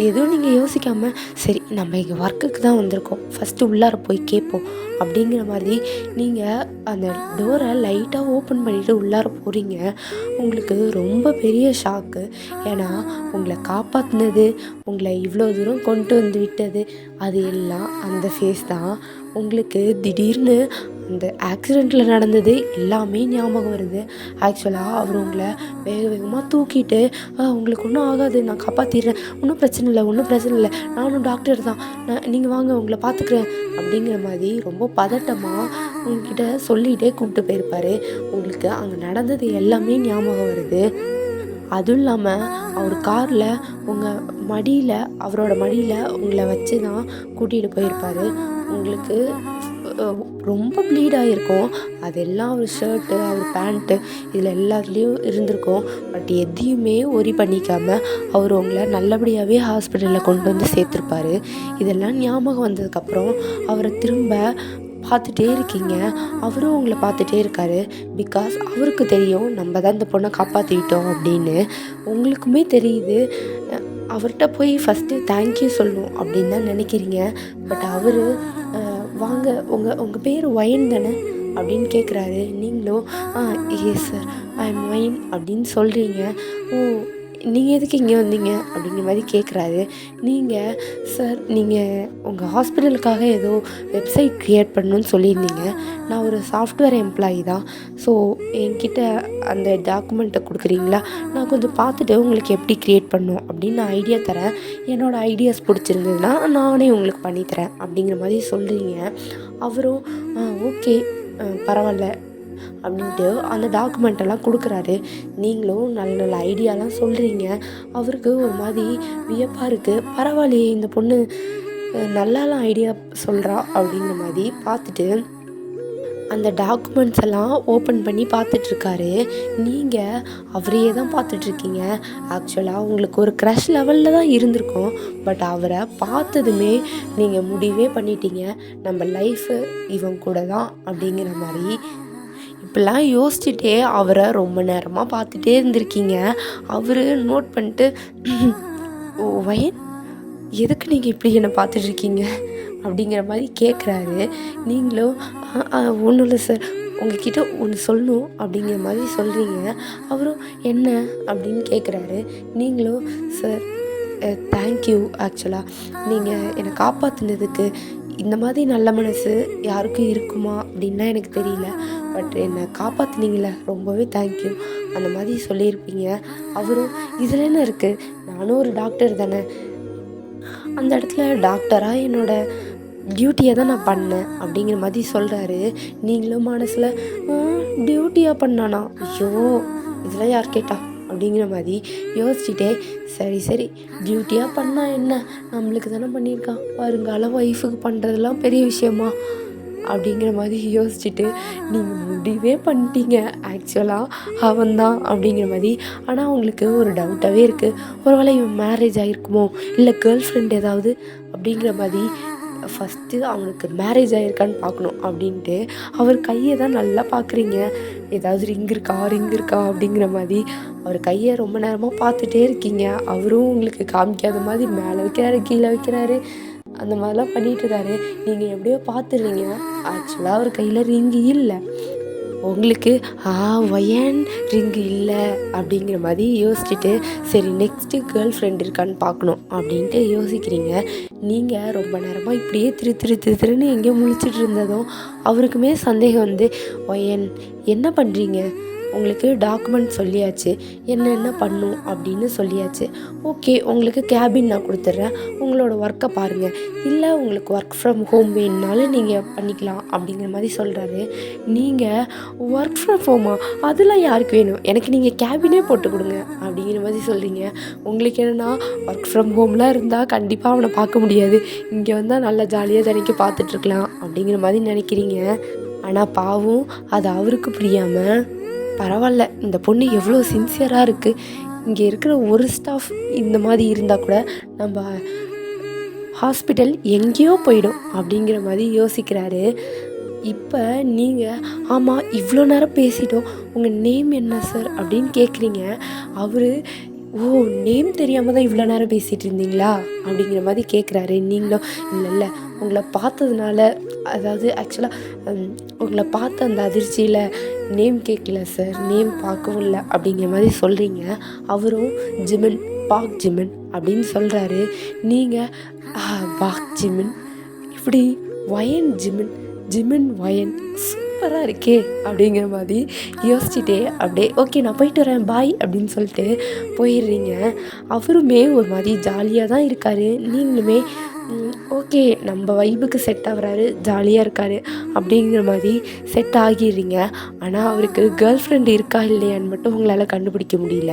எதுவும் நீங்கள் யோசிக்காமல், சரி நம்ம இங்கே ஒர்க்குக்கு தான் வந்திருக்கோம், ஃபஸ்ட்டு உள்ளார போய் கேட்போம் அப்படிங்கிற மாதிரி நீங்கள் அந்த டோரை லைட்டாக ஓப்பன் பண்ணிவிட்டு உள்ளார போகிறீங்க. உங்களுக்கு ரொம்ப பெரிய ஷாக்கு. ஏன்னா உங்களை காப்பாற்றினது, உங்களை இவ்வளோ தூரம் கொண்டு வந்து விட்டது, அது எல்லாம் அந்த ஃபேஸ் தான். உங்களுக்கு திடீர்னு அந்த ஆக்சிடெண்ட்டில் நடந்தது எல்லாமே ஞாபகம் வருது. ஆக்சுவலாக அவர் உங்களை வேக வேகமாக தூக்கிட்டு, உங்களுக்கு ஒன்றும் ஆகாது, நான் காப்பாற்றிடுறேன், ஒன்றும் பிரச்சனை இல்லை, ஒன்றும் பிரச்சனை இல்லை, நானும் டாக்டர் தான், நீங்கள் வாங்க உங்களை பார்த்துக்குறேன் அப்படிங்கிற மாதிரி ரொம்ப பதட்டமாக உங்ககிட்ட சொல்லிகிட்டே கூப்பிட்டு போயிருப்பார். உங்களுக்கு அங்கே நடந்தது எல்லாமே ஞாபகம் வருது. அதுவும் இல்லாமல் அவர் காரில் உங்கள் மடியில், அவரோட மடியில் உங்களை வச்சு தான் கூட்டிகிட்டு போயிருப்பார். உங்களுக்கு ரொம்ப ப்ளீட் ஆகிருக்கும். அதெல்லாம் அவர் ஷர்ட்டு, அவர் பேண்ட்டு, இதில் எல்லாத்துலேயும் இருந்திருக்கும். பட் எதையுமே ஒரி பண்ணிக்காமல் அவர் உங்களை நல்லபடியாகவே ஹாஸ்பிட்டலில் கொண்டு வந்து சேர்த்துருப்பார். இதெல்லாம் ஞாபகம் வந்ததுக்கப்புறம் அவரை திரும்ப பார்த்துட்டே இருக்கீங்க. அவரும் உங்களை பார்த்துட்டே இருக்கார். பிகாஸ் அவருக்கு தெரியும் நம்ம தான் இந்த பொண்ணை காப்பாற்றிக்கிட்டோம் அப்படின்னு. உங்களுக்குமே தெரியுது. அவர்கிட்ட போய் ஃபஸ்ட்டு தேங்க்யூ சொல்லணும் அப்படின்னு தான் நினைக்கிறீங்க. பட் அவர் வாங்க, உங்கள் பேர் ஒயன் தானே அப்படின்னு கேட்குறாரு. நீங்களும் yes sir, I am wine அப்படின்னு சொல்கிறீங்க. ஓ, நீங்கள் எதுக்கு இங்கே வந்தீங்க அப்படிங்கிற மாதிரி கேட்குறாரு. நீங்கள் சார், நீங்கள் உங்கள் ஹாஸ்பிட்டலுக்காக ஏதோ வெப்சைட் க்ரியேட் பண்ணணுன்னு சொல்லியிருந்தீங்க. நான் ஒரு சாஃப்ட்வேர் எம்ப்ளாயி தான். ஸோ என்கிட்ட அந்த டாக்குமெண்ட்டை கொடுக்குறீங்களா? நான் கொஞ்சம் பார்த்துட்டு உங்களுக்கு எப்படி க்ரியேட் பண்ணணும் அப்படின்னு நான் ஐடியா தரேன். என்னோடய ஐடியாஸ் பிடிச்சிருந்ததுன்னா நானே உங்களுக்கு பண்ணித்தரேன் அப்படிங்கிற மாதிரி சொல்கிறீங்க. அவரும் ஓகே பரவாயில்ல அப்படின்ட்டு அந்த டாக்குமெண்ட்டெல்லாம் கொடுக்குறாரு. நீங்களும் நல்ல நல்ல ஐடியாலாம் சொல்கிறீங்க. அவருக்கு ஒரு மாதிரி வியப்பாக இருக்குது. பரவாயில்லையே, இந்த பொண்ணு நல்லாலாம் ஐடியா சொல்கிறா அப்படிங்கிற மாதிரி பார்த்துட்டு அந்த டாக்குமெண்ட்ஸ் எல்லாம் ஓப்பன் பண்ணி பார்த்துட்ருக்காரு. நீங்கள் அவரையே தான் பார்த்துட்ருக்கீங்க. ஆக்சுவலாக உங்களுக்கு ஒரு க்ரஷ் லெவலில் தான் இருந்திருக்கும். பட் அவரை பார்த்ததுமே நீங்கள் முடிவே பண்ணிட்டீங்க, நம்ம லைஃபு இவன் கூட தான் அப்படிங்கிற மாதிரி. இப்படிலாம் யோசிச்சுட்டே அவரை ரொம்ப நேரமாக பார்த்துட்டே இருந்திருக்கீங்க. அவர் நோட் பண்ணிட்டு, ஓ வயன், எதுக்கு நீங்கள் இப்படி என்னை பார்த்துட்ருக்கீங்க அப்படிங்கிற மாதிரி கேட்குறாரு. நீங்களும் ஒன்றும் இல்லை சார், உங்ககிட்ட ஒன்று சொல்லணும் அப்படிங்கிற மாதிரி சொல்கிறீங்க. அவரும் என்ன அப்படின்னு கேட்குறாரு. நீங்களும் சார் தேங்க்யூ, ஆக்சுவலாக நீங்கள் என்னை காப்பாற்றினதுக்கு இந்த மாதிரி நல்ல மனசு யாருக்கும் இருக்குமா அப்படின்லாம் எனக்கு தெரியல. பட் என்னை காப்பாற்றினீங்களே, ரொம்பவே தேங்க்யூ அந்த மாதிரி சொல்லியிருப்பீங்க. அவரும் இதில் என்ன இருக்குது, நானும் ஒரு டாக்டர் தானே, அந்த இடத்துல டாக்டராக என்னோடய டியூட்டியை தான் நான் பண்ணேன் அப்படிங்கிற மாதிரி சொல்கிறாரு. நீங்களும் மனசில் டியூட்டியாக பண்ணானா, ஐயோ இதெல்லாம் யார் கேட்டா அப்படிங்கிற மாதிரி யோசிச்சுட்டே, சரி சரி டியூட்டியாக பண்ணால் என்ன, நம்மளுக்கு தானே பண்ணியிருக்கான், வருங்கால ஒய்ஃபுக்கு பண்ணுறதெல்லாம் பெரிய விஷயமா அப்படிங்கிற மாதிரி யோசிச்சுட்டு நீங்கள் முடிவே பண்ணிட்டீங்க ஆக்சுவலாக அவன்தான் அப்படிங்கிற மாதிரி. ஆனால் அவங்களுக்கு ஒரு டவுட்டாகவே இருக்குது, ஒருவேளை இவன் மேரேஜ் ஆகிருக்குமோ, இல்லை கேர்ள் ஃப்ரெண்ட் ஏதாவது அப்படிங்கிற மாதிரி. ஃபஸ்ட்டு அவனுக்கு மேரேஜ் ஆகிருக்கான்னு பார்க்கணும் அப்படின்ட்டு அவர் கையை தான் நல்லா பார்க்குறீங்க. ஏதாவது ரிங் இருக்கா அப்படிங்கிற மாதிரி அவர் கையை ரொம்ப நேரமாக பார்த்துட்டே இருக்கீங்க. அவரும் உங்களுக்கு காமிக்காத மாதிரி மேலே வைக்கிறாரு, கீழே வைக்கிறாரு, அந்த மாதிரிலாம் பண்ணிகிட்ருக்காரு. நீங்கள் எப்படியோ பார்த்துடுறீங்க. ஆக்சுவலாக அவர் கையில் ரிங்கு இல்லை. உங்களுக்கு ஒயன் ரிங்கு இல்லை அப்படிங்கிற மாதிரி யோசிச்சுட்டு, சரி நெக்ஸ்ட்டு கேர்ள் ஃப்ரெண்ட் இருக்கான்னு பார்க்கணும் அப்படின்ட்டு யோசிக்கிறீங்க. நீங்கள் ரொம்ப நேரமாக இப்படியே திருன்னு எங்கேயோ முழிச்சிட்டு இருந்ததும் அவருக்குமே சந்தேகம் வந்து, ஒயன் என்ன பண்ணுறீங்க, உங்களுக்கு டாக்குமெண்ட் சொல்லியாச்சு, என்னென்ன பண்ணும் அப்படின்னு சொல்லியாச்சு, ஓகே உங்களுக்கு கேபின் நான் கொடுத்துட்றேன், உங்களோட ஒர்க்கை பாருங்கள், இல்லை உங்களுக்கு ஒர்க் ஃப்ரம் ஹோம் வேணுனாலும் நீங்கள் பண்ணிக்கலாம் அப்படிங்கிற மாதிரி சொல்கிறாரு. நீங்கள் ஒர்க் ஃப்ரம் ஹோமா, அதெல்லாம் யாருக்கு வேணும், எனக்கு நீங்கள் கேபினே போட்டு கொடுங்க அப்படிங்கிற மாதிரி சொல்கிறீங்க. உங்களுக்கு என்னென்னா ஒர்க் ஃப்ரம் ஹோம்லாம் இருந்தால் கண்டிப்பாக அவனை பார்க்க முடியாது, இங்கே வந்தால் நல்லா ஜாலியாக தினைக்கு பார்த்துட்ருக்கலாம் அப்படிங்கிற மாதிரி நினைக்கிறீங்க. ஆனால் பாவம் அது அவருக்கு புரியாமல், பரவாயில்ல இந்த பொண்ணு எவ்வளோ சின்சியராக இருக்குது, இங்கே இருக்கிற ஒரு ஸ்டாஃப் இந்த மாதிரி இருந்தால் கூட நம்ம ஹாஸ்பிட்டல் எங்கேயோ போயிடும் அப்படிங்கிற மாதிரி யோசிக்கிறாரு. இப்போ நீங்கள் ஆமாம் இவ்வளோ நேரம் பேசிட்டோம், உங்கள் நேம் என்ன சார் அப்படின்னு கேட்குறீங்க. அவர் ஓ நேம் தெரியாமல் தான் இவ்வளோ நேரம் பேசிகிட்டு இருந்தீங்களா அப்படிங்கிற மாதிரி கேட்குறாரு. நீங்களும் இல்லை இல்லை உங்களை பார்த்ததுனால, அதாவது ஆக்சுவலாக உங்களை பார்த்த அந்த அதிர்ச்சியில் நேம் கேட்கல சார், நேம் பார்க்கவும் இல்லை அப்படிங்கிற மாதிரி சொல்கிறீங்க. அவரும் ஜிமின், பாக் ஜிமின் அப்படின்னு சொல்கிறாரு. நீங்கள் பாக் ஜிமின், இப்படி வயன் ஜிமின், ஜிமின் வயன், சூப்பராக இருக்கே அப்படிங்கிற மாதிரி யோசிச்சுட்டே அப்படியே ஓகே நான் போயிட்டு வரேன் பாய் அப்படின்னு சொல்லிட்டு போயிடுறீங்க. அவருமே ஒரு மாதிரி ஜாலியாக தான் இருக்கார். நீங்களுமே ஓகே நம்ம வைபுக்கு செட் ஆகுறாரு, ஜாலியாக இருக்கார் அப்படிங்கிற மாதிரி செட் ஆகிடுறீங்க. ஆனால் அவருக்கு கேர்ள் ஃப்ரெண்ட் இருக்கா இல்லையான்னு மட்டும் உங்களால் கண்டுபிடிக்க முடியல.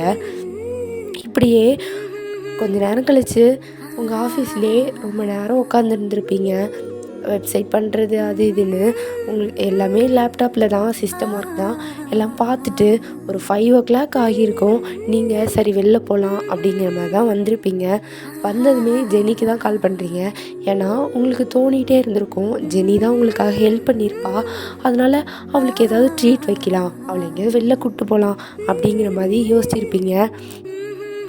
இப்படியே கொஞ்ச நேரம் கழித்து உங்கள் ஆஃபீஸ்லேயே ரொம்ப நேரம் உட்காந்துருந்துருப்பீங்க. வெப்சைட் பண்ணுறது அது இதுன்னு உங்களுக்கு எல்லாமே லேப்டாப்பில் தான், சிஸ்டம் ஒர்க் தான். எல்லாம் பார்த்துட்டு ஒரு 5 o'clock ஆகியிருக்கும். நீங்கள் சரி வெளில போகலாம் அப்படிங்கிற மாதிரி தான் வந்திருப்பீங்க. வந்ததுமே ஜெனிக்கு தான் கால் பண்ணுறீங்க. ஏன்னா உங்களுக்கு தோணிகிட்டே இருந்திருக்கும், ஜெனி தான் உங்களுக்காக ஹெல்ப் பண்ணியிருப்பா, அதனால் அவளுக்கு ஏதாவது ட்ரீட் வைக்கலாம், அவளை எங்கேயாவது வெளில கூப்பிட்டு போகலாம் அப்படிங்கிற மாதிரி யோசிச்சிருப்பீங்க.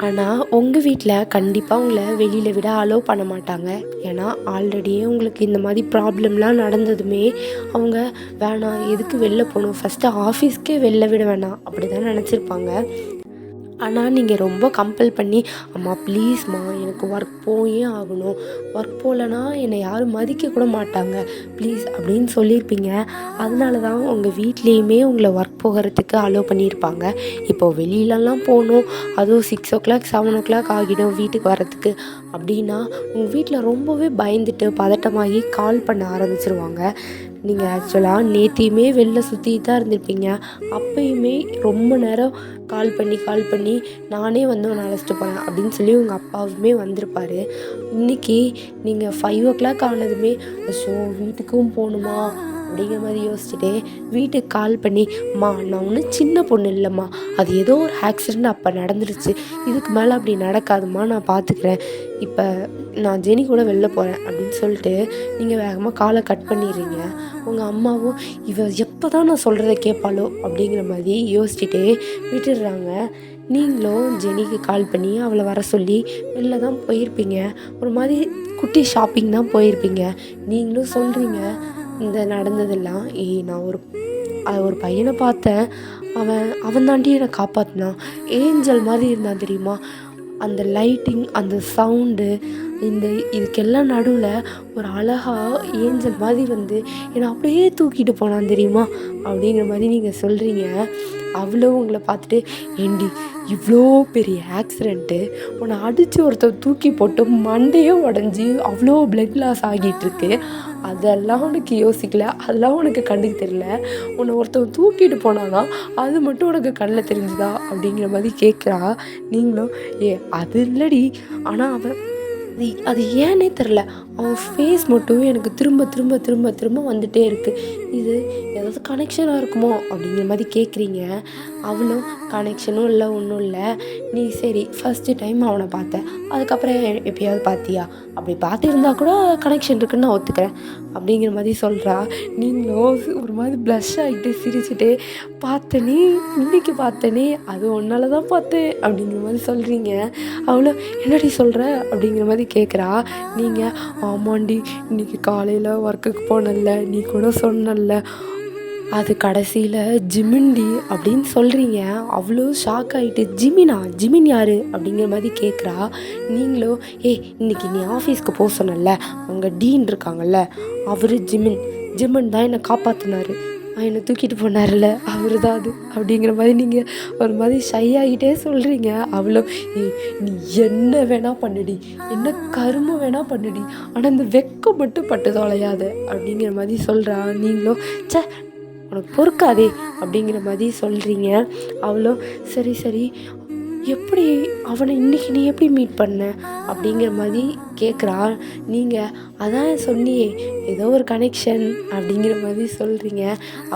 ஆனால் உங்கள் வீட்டில் கண்டிப்பாக உங்களை வெளியில் விட அலோவ் பண்ண மாட்டாங்க. ஏன்னா ஆல்ரெடியே உங்களுக்கு இந்த மாதிரி ப்ராப்ளம்லாம் நடந்ததுமே அவங்க வேணாம், எதுக்கு வெளில போகணும், ஃபஸ்ட்டு ஆஃபீஸ்க்கே வெளில விட வேணாம் அப்படி தான் நினச்சிருப்பாங்க. ஆனால் நீங்கள் ரொம்ப கம்பல் பண்ணி அம்மா ப்ளீஸ்மா எனக்கு ஒர்க் போயே ஆகணும், ஒர்க் போகலன்னா என்னை யாரும் மதிக்க கூட மாட்டாங்க ப்ளீஸ் அப்படின்னு சொல்லியிருப்பீங்க. அதனால தான் உங்கள் வீட்லேயுமே உங்களை ஒர்க் போகிறதுக்கு அலோவ் பண்ணியிருப்பாங்க. இப்போது வெளியிலலாம் போகணும், அதுவும் 6 o'clock 7 o'clock ஆகிடும் வீட்டுக்கு வரத்துக்கு அப்படின்னா உங்கள் வீட்டில் ரொம்பவே பயந்துட்டு பதட்டமாகி கால் பண்ண ஆரம்பிச்சிருவாங்க. நீங்கள் ஆக்சுவலாக நேற்றையுமே வெளில சுற்றிட்டு தான் இருந்திருப்பீங்க. அப்போயுமே ரொம்ப நேரம் கால் பண்ணி நானே வந்து உன்னை அழைச்சிட்டு போகிறேன் அப்படின்னு சொல்லி உங்கள் அப்பாவுமே வந்திருப்பார். இன்றைக்கி நீங்கள் 5 o'clock ஆனதுமே ஸோ வீட்டுக்கும் போகணுமா அப்படிங்கிற மாதிரி யோசிச்சுட்டே வீட்டுக்கு கால் பண்ணி அம்மா நான் ஒன்றும் சின்ன பொண்ணு இல்லைம்மா, அது ஏதோ ஒரு ஆக்சிடெண்ட் அப்போ நடந்துருச்சு, இதுக்கு மேலே அப்படி நடக்காதுமா, நான் பார்த்துக்கிறேன், இப்போ நான் ஜெனி கூட வெளில போகிறேன் அப்படின்னு சொல்லிட்டு நீங்கள் வேகமாக காலை கட் பண்ணிடுறீங்க. உங்கள் அம்மாவும் இவ எப்போ தான் நான் சொல்கிறத கேட்பாளோ அப்படிங்கிற மாதிரி யோசிச்சுட்டே விட்டுடுறாங்க. நீங்களும் ஜெனிக்கு கால் பண்ணி அவளை வர சொல்லி வெளில தான் போயிருப்பீங்க. ஒரு மாதிரி குட்டி ஷாப்பிங் தான் போயிருப்பீங்க. நீங்களும் சொல்கிறீங்க இந்த நடந்ததெல்லாம், நான் ஒரு பையனை பார்த்தேன், அவன் தாண்டி என்னை காப்பாற்றினான், ஏஞ்சல் மாதிரி இருந்தான் தெரியுமா, அந்த லைட்டிங் அந்த சவுண்டு இதுக்கெல்லாம் நடுவில் ஒரு அழகாக ஏஞ்சல் மாதிரி வந்து என்னை அப்படியே தூக்கிட்டு போனான் தெரியுமா அப்படிங்கிற மாதிரி நீங்கள் சொல்கிறீங்க. அவ்வளோ உங்களை பார்த்துட்டு ஏண்டி இவ்வளோ பெரிய ஆக்சிடெண்ட்டு, உன்னை அடித்து ஒருத்தர் தூக்கி போட்டு மண்டையே உடஞ்சி அவ்வளோ பிளட் லாஸ் ஆகிட்டுருக்கு, அதெல்லாம் உனக்கு யோசிக்கல, அதெல்லாம் உனக்கு கண்ணுக்கு தெரியல, உன்னை ஒருத்தவங்க தூக்கிட்டு போனானா அது மட்டும் உனக்கு கண்ணில் தெரிஞ்சுதா அப்படிங்கிற மாதிரி கேட்குறா. நீங்களும் அது இல்லடி, ஆனால் அது ஏன்னே தெரில, அவன் ஃபேஸ் மட்டும் எனக்கு திரும்ப திரும்ப திரும்ப திரும்ப வந்துகிட்டே இருக்குது, இது ஏதாவது கனெக்ஷனாக இருக்குமோ அப்படிங்கிற மாதிரி கேட்குறீங்க. அவளும் கனெக்ஷனும் இல்லை ஒன்றும் இல்லை, நீ சரி ஃபஸ்ட்டு டைம் அவனை பார்த்தேன், அதுக்கப்புறம் எப்பயாவது பார்த்தியா, அப்படி பார்த்துருந்தா கூட கனெக்ஷன் இருக்குன்னு நான் ஒத்துக்கிறேன் அப்படிங்கிற மாதிரி சொல்கிறா. நீங்களும் ஒரு மாதிரி ப்ளஷ் ஆகிட்டு சிரிச்சுட்டு பார்த்தனே இன்னைக்கு பார்த்தனே அது ஒன்னால தான் பார்த்தேன் அப்படிங்கிற மாதிரி சொல்கிறீங்க. அவளும் என்னடி சொல்கிற அப்படிங்கிற மாதிரி கேட்குறா. நீங்கள் ஆமாண்டி இன்னைக்கு காலையில் ஒர்க்குக்கு போனல்ல, நீ கூட சொன்னல்ல, அது கடைசியில் ஜிமின்டி அப்படின்னு சொல்கிறீங்க. அவ்வளோ ஷாக் ஆகிட்டு ஜிமின் யார் அப்படிங்கிற மாதிரி கேட்குறா. நீங்களும் இன்னைக்கு நீ ஆஃபீஸ்க்கு போக சொன்னல, அங்கே டீன் இருக்காங்கல்ல, அவர் ஜிமின் தான் என்னை காப்பாற்றினார், என்னை தூக்கிட்டு போனார்ல அவர் தான் அது அப்படிங்கிற மாதிரி நீங்கள் ஒரு மாதிரி ஷை ஆகிட்டே சொல்கிறீங்க. அவ்வளோ நீ என்ன வேணால் பண்ணுடி, என்ன கரும வேணால் பண்ணுடி, ஆனால் இந்த வெக்கம் மட்டும் பட்டு தொலையாது அப்படிங்கிற மாதிரி சொல்கிறா. நீங்களும் உனக்கு பொறுக்காதே அப்படிங்கிற மாதிரி சொல்கிறீங்க. அவ்வளோ சரி எப்படி அவனை இன்றைக்கி நீ எப்படி மீட் பண்ண அப்படிங்கிற மாதிரி கேட்குறா. நீங்கள் அதான் சொன்னியே ஏதோ ஒரு கனெக்ஷன் அப்படிங்கிற மாதிரி சொல்கிறீங்க.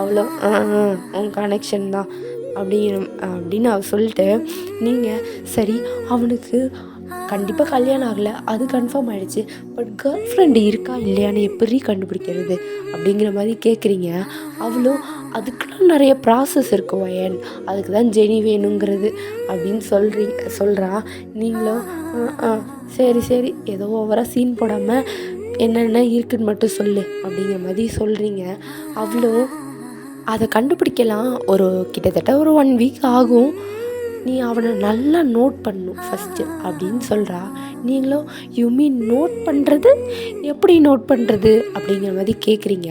அவ்வளோ உன் கனெக்ஷன் தான் அப்படின்னு அவ சொல்லிட்டு நீங்கள் சரி அவனுக்கு கண்டிப்பாக கல்யாணம் ஆகலை, அது கன்ஃபார்ம் ஆகிடுச்சு. பட் கேர்ள் ஃப்ரெண்டு இருக்கா இல்லையான்னு எப்படி கண்டுபிடிக்கிறது அப்படிங்கிற மாதிரி கேட்குறீங்க. அவளும் அதுக்கெலாம் நிறைய ப்ராசஸ் இருக்கும் வயன், அதுக்கு தான் ஜெனி வேணுங்கிறது அப்படின்னு சொல்கிறா. நீங்களும் சரி சரி ஏதோ ஓவராக சீன் போடாமல் என்னென்ன இருக்குன்னு மட்டும் சொல்லு அப்படிங்கிற மாதிரி சொல்கிறீங்க. அவளும் அதை கண்டுபிடிக்கலாம் கிட்டத்தட்ட ஒரு 1 வீக் ஆகும், நீ அவனை நல்லா நோட் பண்ணணும் ஃபஸ்ட்டு அப்படின்னு சொல்கிறா. நீங்களும் யூ மீன் நோட் பண்ணுறது, எப்படி நோட் பண்ணுறது அப்படிங்கிற மாதிரி கேட்குறீங்க.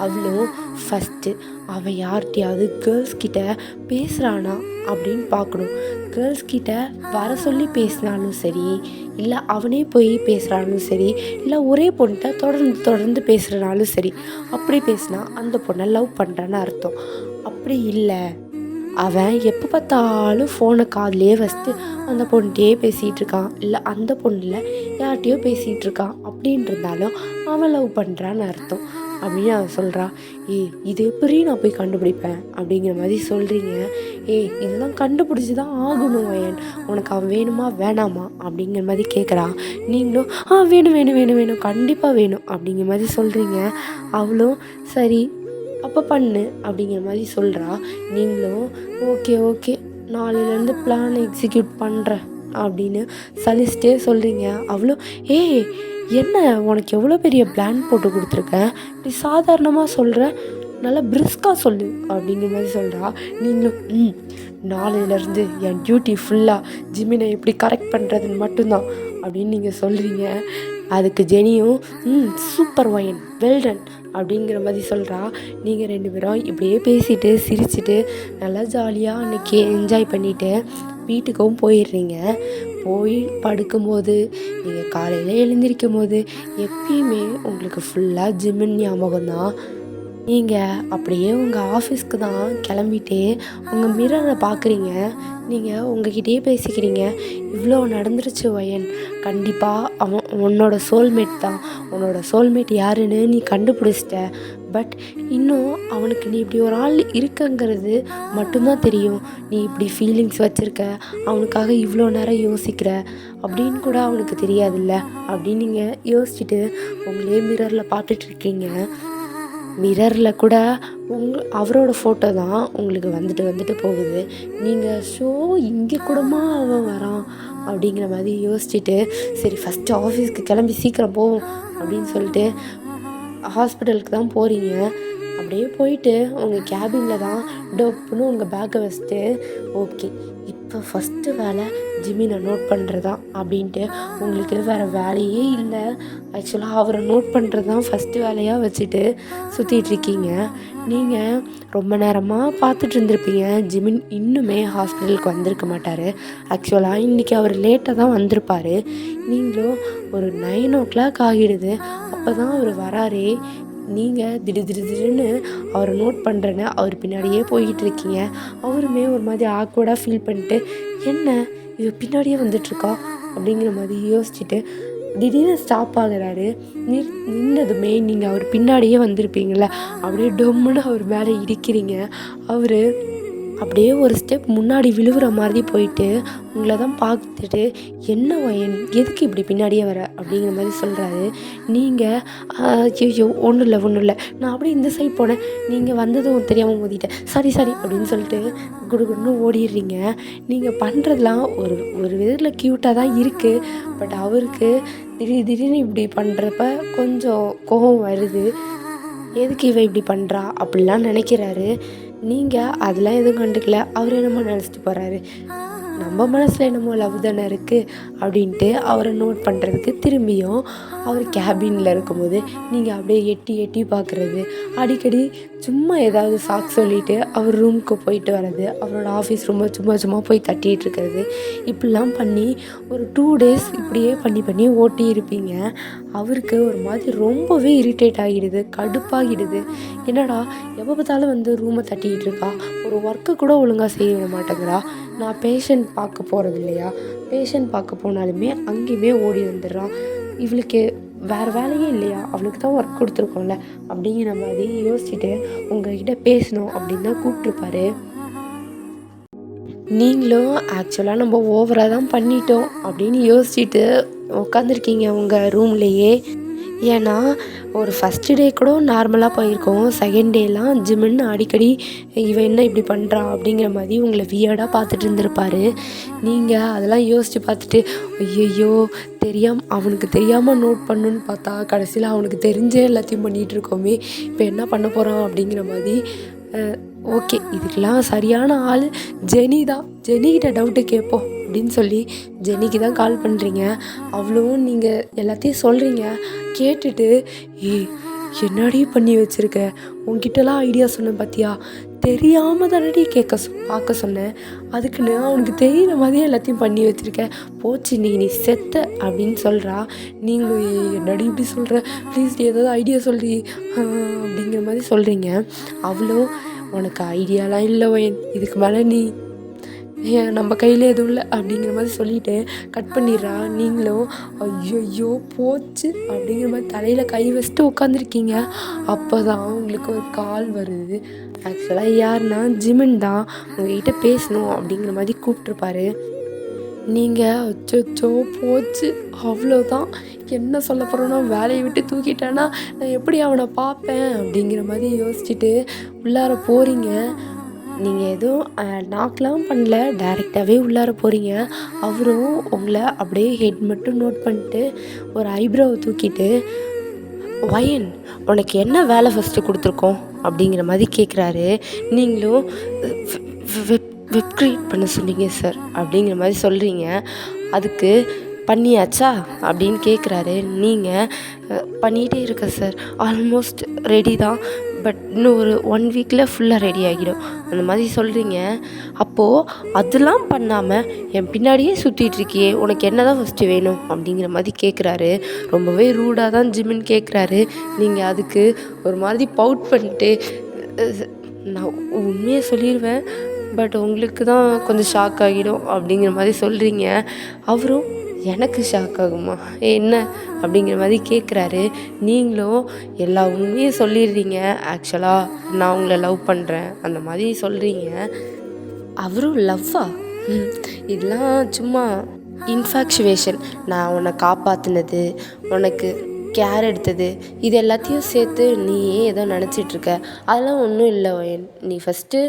அவளும் ஃபஸ்ட்டு அவன் யார்கிட்டையாவது கேர்ள்ஸ்கிட்ட பேசுகிறானா அப்படின்னு பார்க்கணும். கேர்ள்ஸ்கிட்ட வர சொல்லி பேசினாலும் சரி, இல்லை அவனே போய் பேசுகிறாலும் சரி, இல்லை ஒரே பொண்ணிட்ட தொடர்ந்து பேசுகிறனாலும் சரி, அப்படி பேசினா அந்த பொண்ணை லவ் பண்ணுறான்னு அர்த்தம். அப்படி இல்லை, அவன் எப்போ பார்த்தாலும் ஃபோனை காதுலேயே வச்சுட்டு அந்த பொண்ணுகிட்டே பேசிகிட்டு இருக்கான், இல்லை அந்த பொண்ணில் யார்கிட்டையோ பேசிகிட்டு இருக்கான் அப்படின்ட்டு இருந்தாலும் அவன் லவ் பண்ணுறான்னு அர்த்தம் அப்படின்னு அவன் சொல்கிறா. இது எப்படி நான் போய் கண்டுபிடிப்பேன் அப்படிங்கிற மாதிரி சொல்கிறீங்க. இதெல்லாம் கண்டுபிடிச்சி தான் ஆகணும் வயன், உனக்கு அவன் வேணுமா வேணாமா அப்படிங்கிற மாதிரி கேட்குறா. நீங்களும் வேணும் வேணும் வேணும் வேணும் கண்டிப்பாக வேணும் அப்படிங்கிற மாதிரி சொல்கிறீங்க. அவளும் சரி அப்போ பண்ணு அப்படிங்கிற மாதிரி சொல்கிறா. நீங்களும் ஓகே நாளையிலேருந்து பிளான் எக்ஸிக்யூட் பண்ணுறேன் அப்படின்னு சலிச்சிட்டே சொல்கிறீங்க. அவளும் என்ன உனக்கு எவ்வளோ பெரிய பிளான் போட்டு கொடுத்துருக்கேன், இப்படி சாதாரணமாக சொல்கிற, நல்லா பிரிஸ்காக சொல்லு அப்படிங்கிற மாதிரி சொல்கிறா. நீங்களும் நாளையிலேருந்து என் டியூட்டி ஃபுல்லாக ஜிமினை எப்படி கரெக்ட் பண்ணுறதுன்னு மட்டும்தான் அப்படின்னு நீங்கள் சொல்கிறீங்க. அதுக்கு ஜெனியும் சூப்பர் வயன் வெல்டன் அப்படிங்கிற மாதிரி சொல்கிறா. நீங்கள் 2 பேரும் இப்படியே பேசிட்டு சிரிச்சுட்டு நல்லா ஜாலியாக அன்றைக்கி என்ஜாய் பண்ணிவிட்டு வீட்டுக்கும் போயிடுறீங்க. போய் படுக்கும்போது நீங்கள் காலையில் எழுந்திரிக்கும் போது எப்பயுமே உங்களுக்கு ஃபுல்லாக ஜிமின் ஞாபகம்தான். நீங்கள் அப்படியே உங்கள் ஆஃபீஸ்க்கு தான் கிளம்பிட்டு உங்கள் மிரரை பார்க்குறீங்க. நீங்கள் உங்ககிட்டயே பேசிக்கிறீங்க, இவ்வளோ நடந்துருச்சு வயன், கண்டிப்பாக அவன் உன்னோட சோல்மேட் தான், உன்னோட சோல்மேட் யாருன்னு நீ கண்டுபிடிச்சிட்ட. பட் இன்னும் அவனுக்கு நீ இப்படி ஒரு ஆள் இருக்கங்கிறது மட்டும்தான் தெரியும். நீ இப்படி ஃபீலிங்ஸ் வச்சுருக்க, அவனுக்காக இவ்வளோ நேரம் யோசிக்கிற அப்படின்னு கூட அவனுக்கு தெரியாதுல்ல அப்படின்னு நீங்கள் யோசிச்சுட்டு உங்களே மிரரில் பார்த்துட்ருக்கீங்க. மிரரில் கூட அவரோட ஃபோட்டோ தான் உங்களுக்கு வந்துட்டு போகுது. நீங்கள் இங்கே கூடமா அவன் வரான் அப்படிங்கிற மாதிரி யோசிச்சுட்டு சரி ஃபஸ்ட்டு ஆஃபீஸ்க்கு கிளம்பி சீக்கிரம் போவோம் அப்படின்னு சொல்லிட்டு ஹாஸ்பிட்டலுக்கு தான் போகிறீங்க. அப்படியே போயிட்டு உங்கள் கேபினில் தான் டப்புன்னு உங்கள் பேக்கை வச்சுட்டு ஓகே இப்போ ஃபஸ்ட்டு வேலை ஜிமினை நோட் பண்ணுறதா அப்படின்ட்டு உங்களுக்கு வேறு வேலையே இல்லை. ஆக்சுவலாக அவரை நோட் பண்ணுறது தான் ஃபஸ்ட்டு வேலையாக வச்சுட்டு சுற்றிட்டுருக்கீங்க. நீங்கள் ரொம்ப நேரமாக பார்த்துட்டு இருந்திருப்பீங்க ஜிமின் இன்னுமே ஹாஸ்பிட்டலுக்கு வந்திருக்க மாட்டார். ஆக்சுவலாக இன்றைக்கி அவர் லேட்டாக தான் வந்திருப்பார். நீங்களும் ஒரு 9 o'clock ஆகிடுது, அப்போ தான் அவர் வராரே. நீங்கள் திடீர்னு அவரை நோட் பண்ணுறேன்னு அவர் பின்னாடியே போய்கிட்டு இருக்கீங்க. அவருமே ஒரு மாதிரி ஆக்வர்டாக ஃபீல் பண்ணிட்டு என்ன இவ பின்னாடியே வந்துட்டுருக்கா அப்படிங்கிற மாதிரி யோசிச்சுட்டு திடீர்னு ஸ்டாப் ஆகுறாரு. நின்னதுமே நீங்கள் அவர் பின்னாடியே வந்திருப்பீங்கள, அப்படியே டொம்முன்னு அவர் மேலே இடிக்கிறீங்க. அவர் அப்படியே ஒரு ஸ்டெப் முன்னாடி விழுகிற மாதிரி போயிட்டு உங்களை தான் பார்த்துட்டு என்ன வயன் எதுக்கு இப்படி பின்னாடியே வர அப்படிங்கிற மாதிரி சொல்கிறாரு. நீங்கள் ஐயோ ஒன்றும் இல்லை நான் அப்படியே இந்த சைட் போனேன், நீங்கள் வந்ததும் தெரியாமல் மோதிட்டேன், சரி அப்படின்னு சொல்லிட்டு குடுகுடுன்னு ஓடிடுறீங்க. நீங்கள் பண்ணுறதுலாம் ஒரு விதத்தில் க்யூட்டாக தான் இருக்குது. பட் அவருக்கு திடீர்னு இப்படி பண்ணுறப்ப கொஞ்சம் கோபம் வருது. எதுக்கு இவ இப்படி பண்ணுறா அப்படிலாம் நினைக்கிறாரு. நீங்கள் அதெல்லாம் எதுவும் கண்டுக்கல. அவர் என்னமோ நினச்சிட்டு போகிறாரு, நம்ம மனசில் என்னமோ லவ் தானே இருக்குது அப்படின்ட்டு அவரை நோட் பண்ணுறதுக்கு திரும்பியும் அவர் கேபினில் இருக்கும்போது நீங்கள் அப்படியே எட்டி பார்க்குறது, அடிக்கடி சும்மா ஏதாவது சாக்கு சொல்லிவிட்டு அவர் ரூமுக்கு போயிட்டு வர்றது, அவரோட ஆஃபீஸ் ரூமை சும்மா போய் தட்டிகிட்டு இருக்கிறது, இப்படிலாம் பண்ணி ஒரு 2 days இப்படியே பண்ணி ஓட்டி இருப்பீங்க. அவருக்கு ஒரு மாதிரி ரொம்பவே இரிட்டேட் ஆகிடுது, கடுப்பாகிடுது. என்னடா எப்போ பார்த்தாலும் வந்து ரூமை தட்டிக்கிட்டு இருக்கா, ஒரு ஒர்க்கு கூட ஒழுங்காக செய்ய விட மாட்டேங்கிறா, நான் பேஷண்ட் பார்க்க போகிறது இல்லையா, பேஷண்ட் பார்க்க போனாலுமே அங்கேயுமே ஓடி வந்துடுறான், இவளுக்கு வேறு வேலையே இல்லையா, அவளுக்கு தான் ஒர்க் கொடுத்துருக்கோம்ல அப்படிங்கிற மாதிரி யோசிச்சுட்டு உங்ககிட்ட பேசணும் அப்படின்னு தான் கூப்பிட்ருப்பாரு. நீங்களும் ஆக்சுவலாக நம்ம ஓவராக தான் பண்ணிட்டோம் அப்படின்னு யோசிச்சுட்டு உட்காந்துருக்கீங்க உங்கள் ரூம்லேயே. ஏன்னா ஒரு ஃபஸ்ட்டு டே கூட நார்மலாக போயிருக்கோம், செகண்ட் டேலாம் ஜிம்முன்னு அடிக்கடி இவன் என்ன இப்படி பண்ணுறான் அப்படிங்கிற மாதிரி உங்களை வியர்டாக பார்த்துட்டு இருந்திருப்பாரு. நீங்கள் அதெல்லாம் யோசித்து பார்த்துட்டு ஐயையோ அவனுக்கு தெரியாமல் நோட் பண்ணுன்னு பார்த்தா கடைசியில் அவனுக்கு தெரிஞ்சே எல்லாத்தையும் பண்ணிகிட்ருக்கோமே, இப்போ என்ன பண்ண போகிறான் அப்படிங்கிற மாதிரி. ஓகே, இதுக்கெல்லாம் சரியான ஆள் ஜெனி தான், ஜெனிக்கிட்ட டவுட்டு கேட்போம் அப்படின்னு சொல்லி ஜெனிக்கு தான் கால் பண்ணுறீங்க. அவ்வளவும் நீங்கள் எல்லாத்தையும் சொல்கிறீங்க. கேட்டுட்டு என்னடி பண்ணி வச்சுருக்க, உன்கிட்டலாம் ஐடியா சொன்னேன் பார்த்தியா, தெரியாமல் தானடி பார்க்க சொன்னேன், அதுக்குன்னு அவனுக்கு தெரியிற மாதிரியே எல்லாத்தையும் பண்ணி வச்சுருக்கேன், போச்சு இன்றைக்கி நீ செத்த அப்படின்னு சொல்கிறா. நீங்களும் என்னடி இப்படி சொல்கிற, ப்ளீஸ் ஏதாவது ஐடியா சொல்லி அப்படிங்கிற மாதிரி சொல்கிறீங்க. அவ்வளோ உனக்கு ஐடியாலாம் இல்லை இதுக்கு மேலே நீ நம்ம கையில் எதுவும் இல்லை அப்படிங்கிற மாதிரி சொல்லிவிட்டு கட் பண்ணிடுறா. நீங்களும் ஐயோ போச்சு அப்படிங்கிற மாதிரி தலையில் கை வச்சுட்டு உட்காந்துருக்கீங்க. அப்போ தான் உங்களுக்கு ஒரு கால் வருது. ஆக்சுவலாக யாருன்னா ஜிமின் தான் உங்கள்கிட்ட பேசணும் அப்படிங்கிற மாதிரி கூப்பிட்ருப்பாரு. நீங்கள் அச்சோ போச்சு அவ்வளோதான், என்ன சொல்ல போகிறோன்னா வேலையை விட்டு தூக்கிட்டேன்னா நான் எப்படி அவனை பார்ப்பேன் அப்படிங்கிற மாதிரி யோசிச்சுட்டு உள்ளார போகிறீங்க. நீங்கள் எதுவும் நாக்கெலாம் பண்ணல, டைரெக்டாகவே உள்ளார போகிறீங்க. அவரும் உங்களை அப்படியே ஹெட் மட்டும் நோட் பண்ணிட்டு ஒரு ஐப்ரோவை தூக்கிட்டு வயன் உனக்கு என்ன வேலை ஃபஸ்ட்டு கொடுத்துருக்கோம் அப்படிங்கிற மாதிரி கேட்குறாரு. நீங்களும் வெப் க்ரியேட் பண்ண சொன்னீங்க சார் அப்படிங்கிற மாதிரி சொல்கிறீங்க. அதுக்கு பண்ணியாச்சா அப்படின்னு கேட்குறாரு. நீங்கள் பண்ணிகிட்டே இருக்க சார், ஆல்மோஸ்ட் ரெடி தான், பட் இன்னும் ஒரு 1 வீக்கில் ஃபுல்லாக ரெடி ஆகிடும் அந்த மாதிரி சொல்கிறீங்க. அப்போது அதெல்லாம் பண்ணாமல் என் பின்னாடியே சுற்றிட்டுருக்கியே, உனக்கு என்ன தான் ஃபஸ்ட்டு வேணும் அப்படிங்கிற மாதிரி கேட்குறாரு. ரொம்பவே ரூடாக தான் ஜிம்மின்னு கேட்குறாரு. நீங்கள் அதுக்கு ஒரு மாதிரி பவுட் பண்ணிட்டு நான் உண்மையை சொல்லிடுவேன், பட் உங்களுக்கு தான் கொஞ்சம் ஷாக் ஆகிடும் அப்படிங்கிற மாதிரி சொல்கிறீங்க. அவரும் எனக்கு ஷாக் ஆகுமா என்ன அப்படிங்கிற மாதிரி கேட்குறாரு. நீங்களும் எல்லா உண்மையும் சொல்லிடுறீங்க, ஆக்சுவலாக நான் உங்களை லவ் பண்ணுறேன் அந்த மாதிரி சொல்கிறீங்க. அவரும் லவ்வா, இதெல்லாம் சும்மா இன்ஃபாக்சுவேஷன், நான் உன்னை காப்பாற்றினது, உனக்கு கேர் எடுத்தது, இது எல்லாத்தையும் சேர்த்து நீயே ஏதோ நினச்சிட்ருக்க, அதெல்லாம் ஒன்றும் இல்லை வயன், நீ ஃபஸ்ட்டு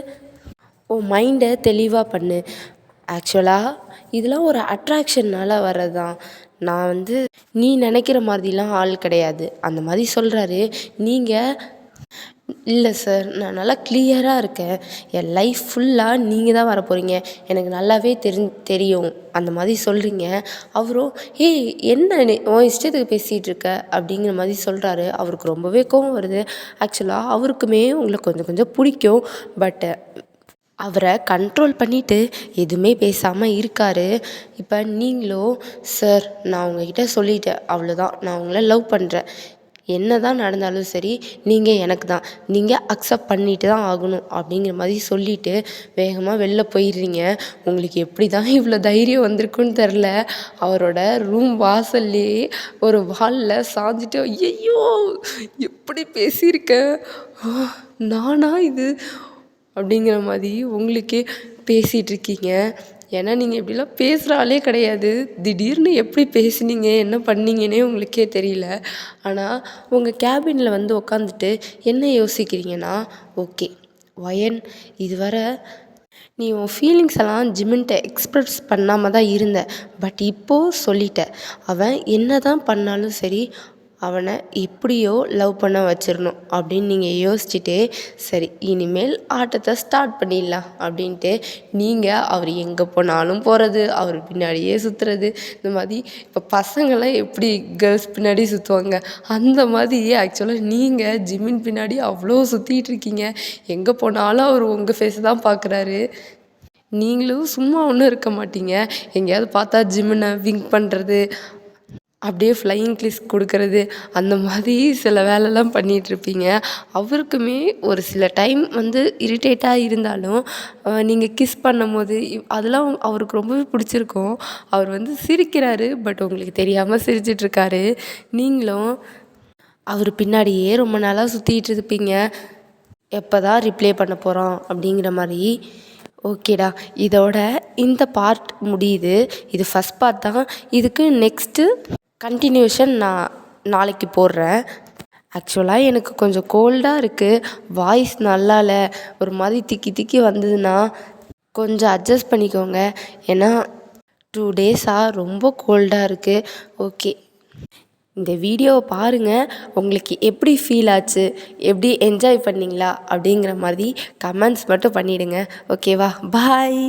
உன் மைண்டை தெளிவாக பண்ணு. ஆக்சுவலாக இதெல்லாம் ஒரு அட்ராக்ஷன்னால் வர்றது தான், நான் நீ நினைக்கிற மாதிரிலாம் ஆள் கிடையாது அந்த மாதிரி சொல்கிறாரு. நீங்கள் இல்லை சார், நான் நல்லா கிளியராக இருக்கேன், என் லைஃப் ஃபுல்லாக நீங்கள் தான் வர போகிறீங்க, எனக்கு நல்லாவே தெரியும் அந்த மாதிரி சொல்கிறீங்க. அவரும் என்ன உன் இஷ்டத்துக்கு பேசிகிட்டு இருக்க அப்படிங்கிற மாதிரி சொல்கிறாரு. அவருக்கு ரொம்பவே கோவம் வருது. ஆக்சுவலாக அவருக்குமே உங்களை கொஞ்சம் கொஞ்சம் பிடிக்கும், பட்டு அவரை கண்ட்ரோல் பண்ணிவிட்டு எதுவுமே பேசாமல் இருக்கார். இப்போ நீங்களும் சார் நான் உங்ககிட்ட சொல்லிட்டேன், அவ்வளோதான், நான் உங்களை லவ் பண்ணுறேன், என்ன தான் நடந்தாலும் சரி நீங்கள் எனக்கு தான், நீங்கள் அக்செப்ட் பண்ணிட்டு தான் ஆகணும் அப்படிங்கிற மாதிரி சொல்லிவிட்டு வேகமாக வெளில போயிடுறீங்க. உங்களுக்கு எப்படி தான் இவ்வளோ தைரியம் வந்திருக்குன்னு தெரில. அவரோட ரூம் வாசல்லையே ஒரு வாலில் சாஞ்சிட்டு ஐயோ எப்படி பேசியிருக்கேன், நானா இது அப்படிங்கிற மாதிரி உங்களுக்கே பேசிகிட்ருக்கீங்க. ஏன்னா நீங்கள் இப்படிலாம் பேசுகிற கிடையாது. திடீர்னு எப்படி பேசுனீங்க என்ன பண்ணீங்கன்னே உங்களுக்கே தெரியல. ஆனால் உங்கள் கேபினில் உட்காந்துட்டு என்ன யோசிக்கிறீங்கன்னா, ஓகே வயன் இதுவரை நீ உன் ஃபீலிங்ஸ் எல்லாம் ஜிமின்ட்ட எக்ஸ்ப்ரெஸ் பண்ணாமல் தான் இருந்த, பட் இப்போது சொல்லிட்ட, அவன் என்ன தான் பண்ணாலும் சரி அவனை எப்படியோ லவ் பண்ண வச்சிடணும் அப்படின்னு நீங்கள் யோசிச்சுட்டு சரி இனிமேல் ஆட்டத்தை ஸ்டார்ட் பண்ணிடலாம் அப்படின்ட்டு நீங்கள் அவர் எங்கே போனாலும் போகிறது, அவர் பின்னாடியே சுற்றுறது, இந்த மாதிரி இப்போ பசங்களாம் எப்படி கேர்ள்ஸ் பின்னாடி சுற்றுவாங்க அந்த மாதிரி ஆக்சுவலாக நீங்கள் ஜிம்மின் பின்னாடி அவ்வளோ சுற்றிட்டு இருக்கீங்க. எங்கே போனாலும் அவர் உங்கள் ஃபேஸ் தான் பார்க்குறாரு. நீங்களும் சும்மா ஒன்றும் இருக்க மாட்டீங்க, எங்கேயாவது பார்த்தா ஜிம்மினை விங்க் பண்ணுறது, அப்படியே ஃப்ளையிங் கிஸ் கொடுக்கறது, அந்த மாதிரி சில வேலைலாம் பண்ணிகிட்ருப்பீங்க. அவருக்குமே ஒரு சில டைம் இரிட்டேட்டாக இருந்தாலும் நீங்கள் கிஸ் பண்ணும்போது அதெல்லாம் அவருக்கு ரொம்பவே பிடிச்சிருக்கும். அவர் சிரிக்கிறாரு, பட் உங்களுக்கு தெரியாமல் சிரிச்சிட்ருக்காரு. நீங்களும் அவர் பின்னாடியே ரொம்ப நாளாக சுற்றிட்டு இருப்பீங்க, எப்போ தான் ரிப்ளை பண்ண போகிறோம் அப்படிங்கிற மாதிரி. ஓகேடா, இதோட இந்த பார்ட் முடியுது. இது ஃபஸ்ட் பார்ட் தான். இதுக்கு நெக்ஸ்ட்டு கண்டினியூஷன் நான் நாளைக்கு போடுறேன். ஆக்சுவலாக எனக்கு கொஞ்சம் கோல்டாக இருக்குது, வாய்ஸ் நல்லா இல்லை, ஒரு மாதிரி திக்கி திக்கி வந்ததுன்னா கொஞ்சம் அட்ஜஸ்ட் பண்ணிக்கோங்க. ஏன்னா 2 டேஸாக ரொம்ப கோல்டாக இருக்குது. ஓகே, இந்த வீடியோவை பாருங்கள். உங்களுக்கு எப்படி ஃபீல் ஆச்சு, எப்படி என்ஜாய் பண்ணிங்களா அப்படிங்கிற மாதிரி கமெண்ட்ஸ் மட்டும் பண்ணிவிடுங்க. ஓகேவா? பாய்.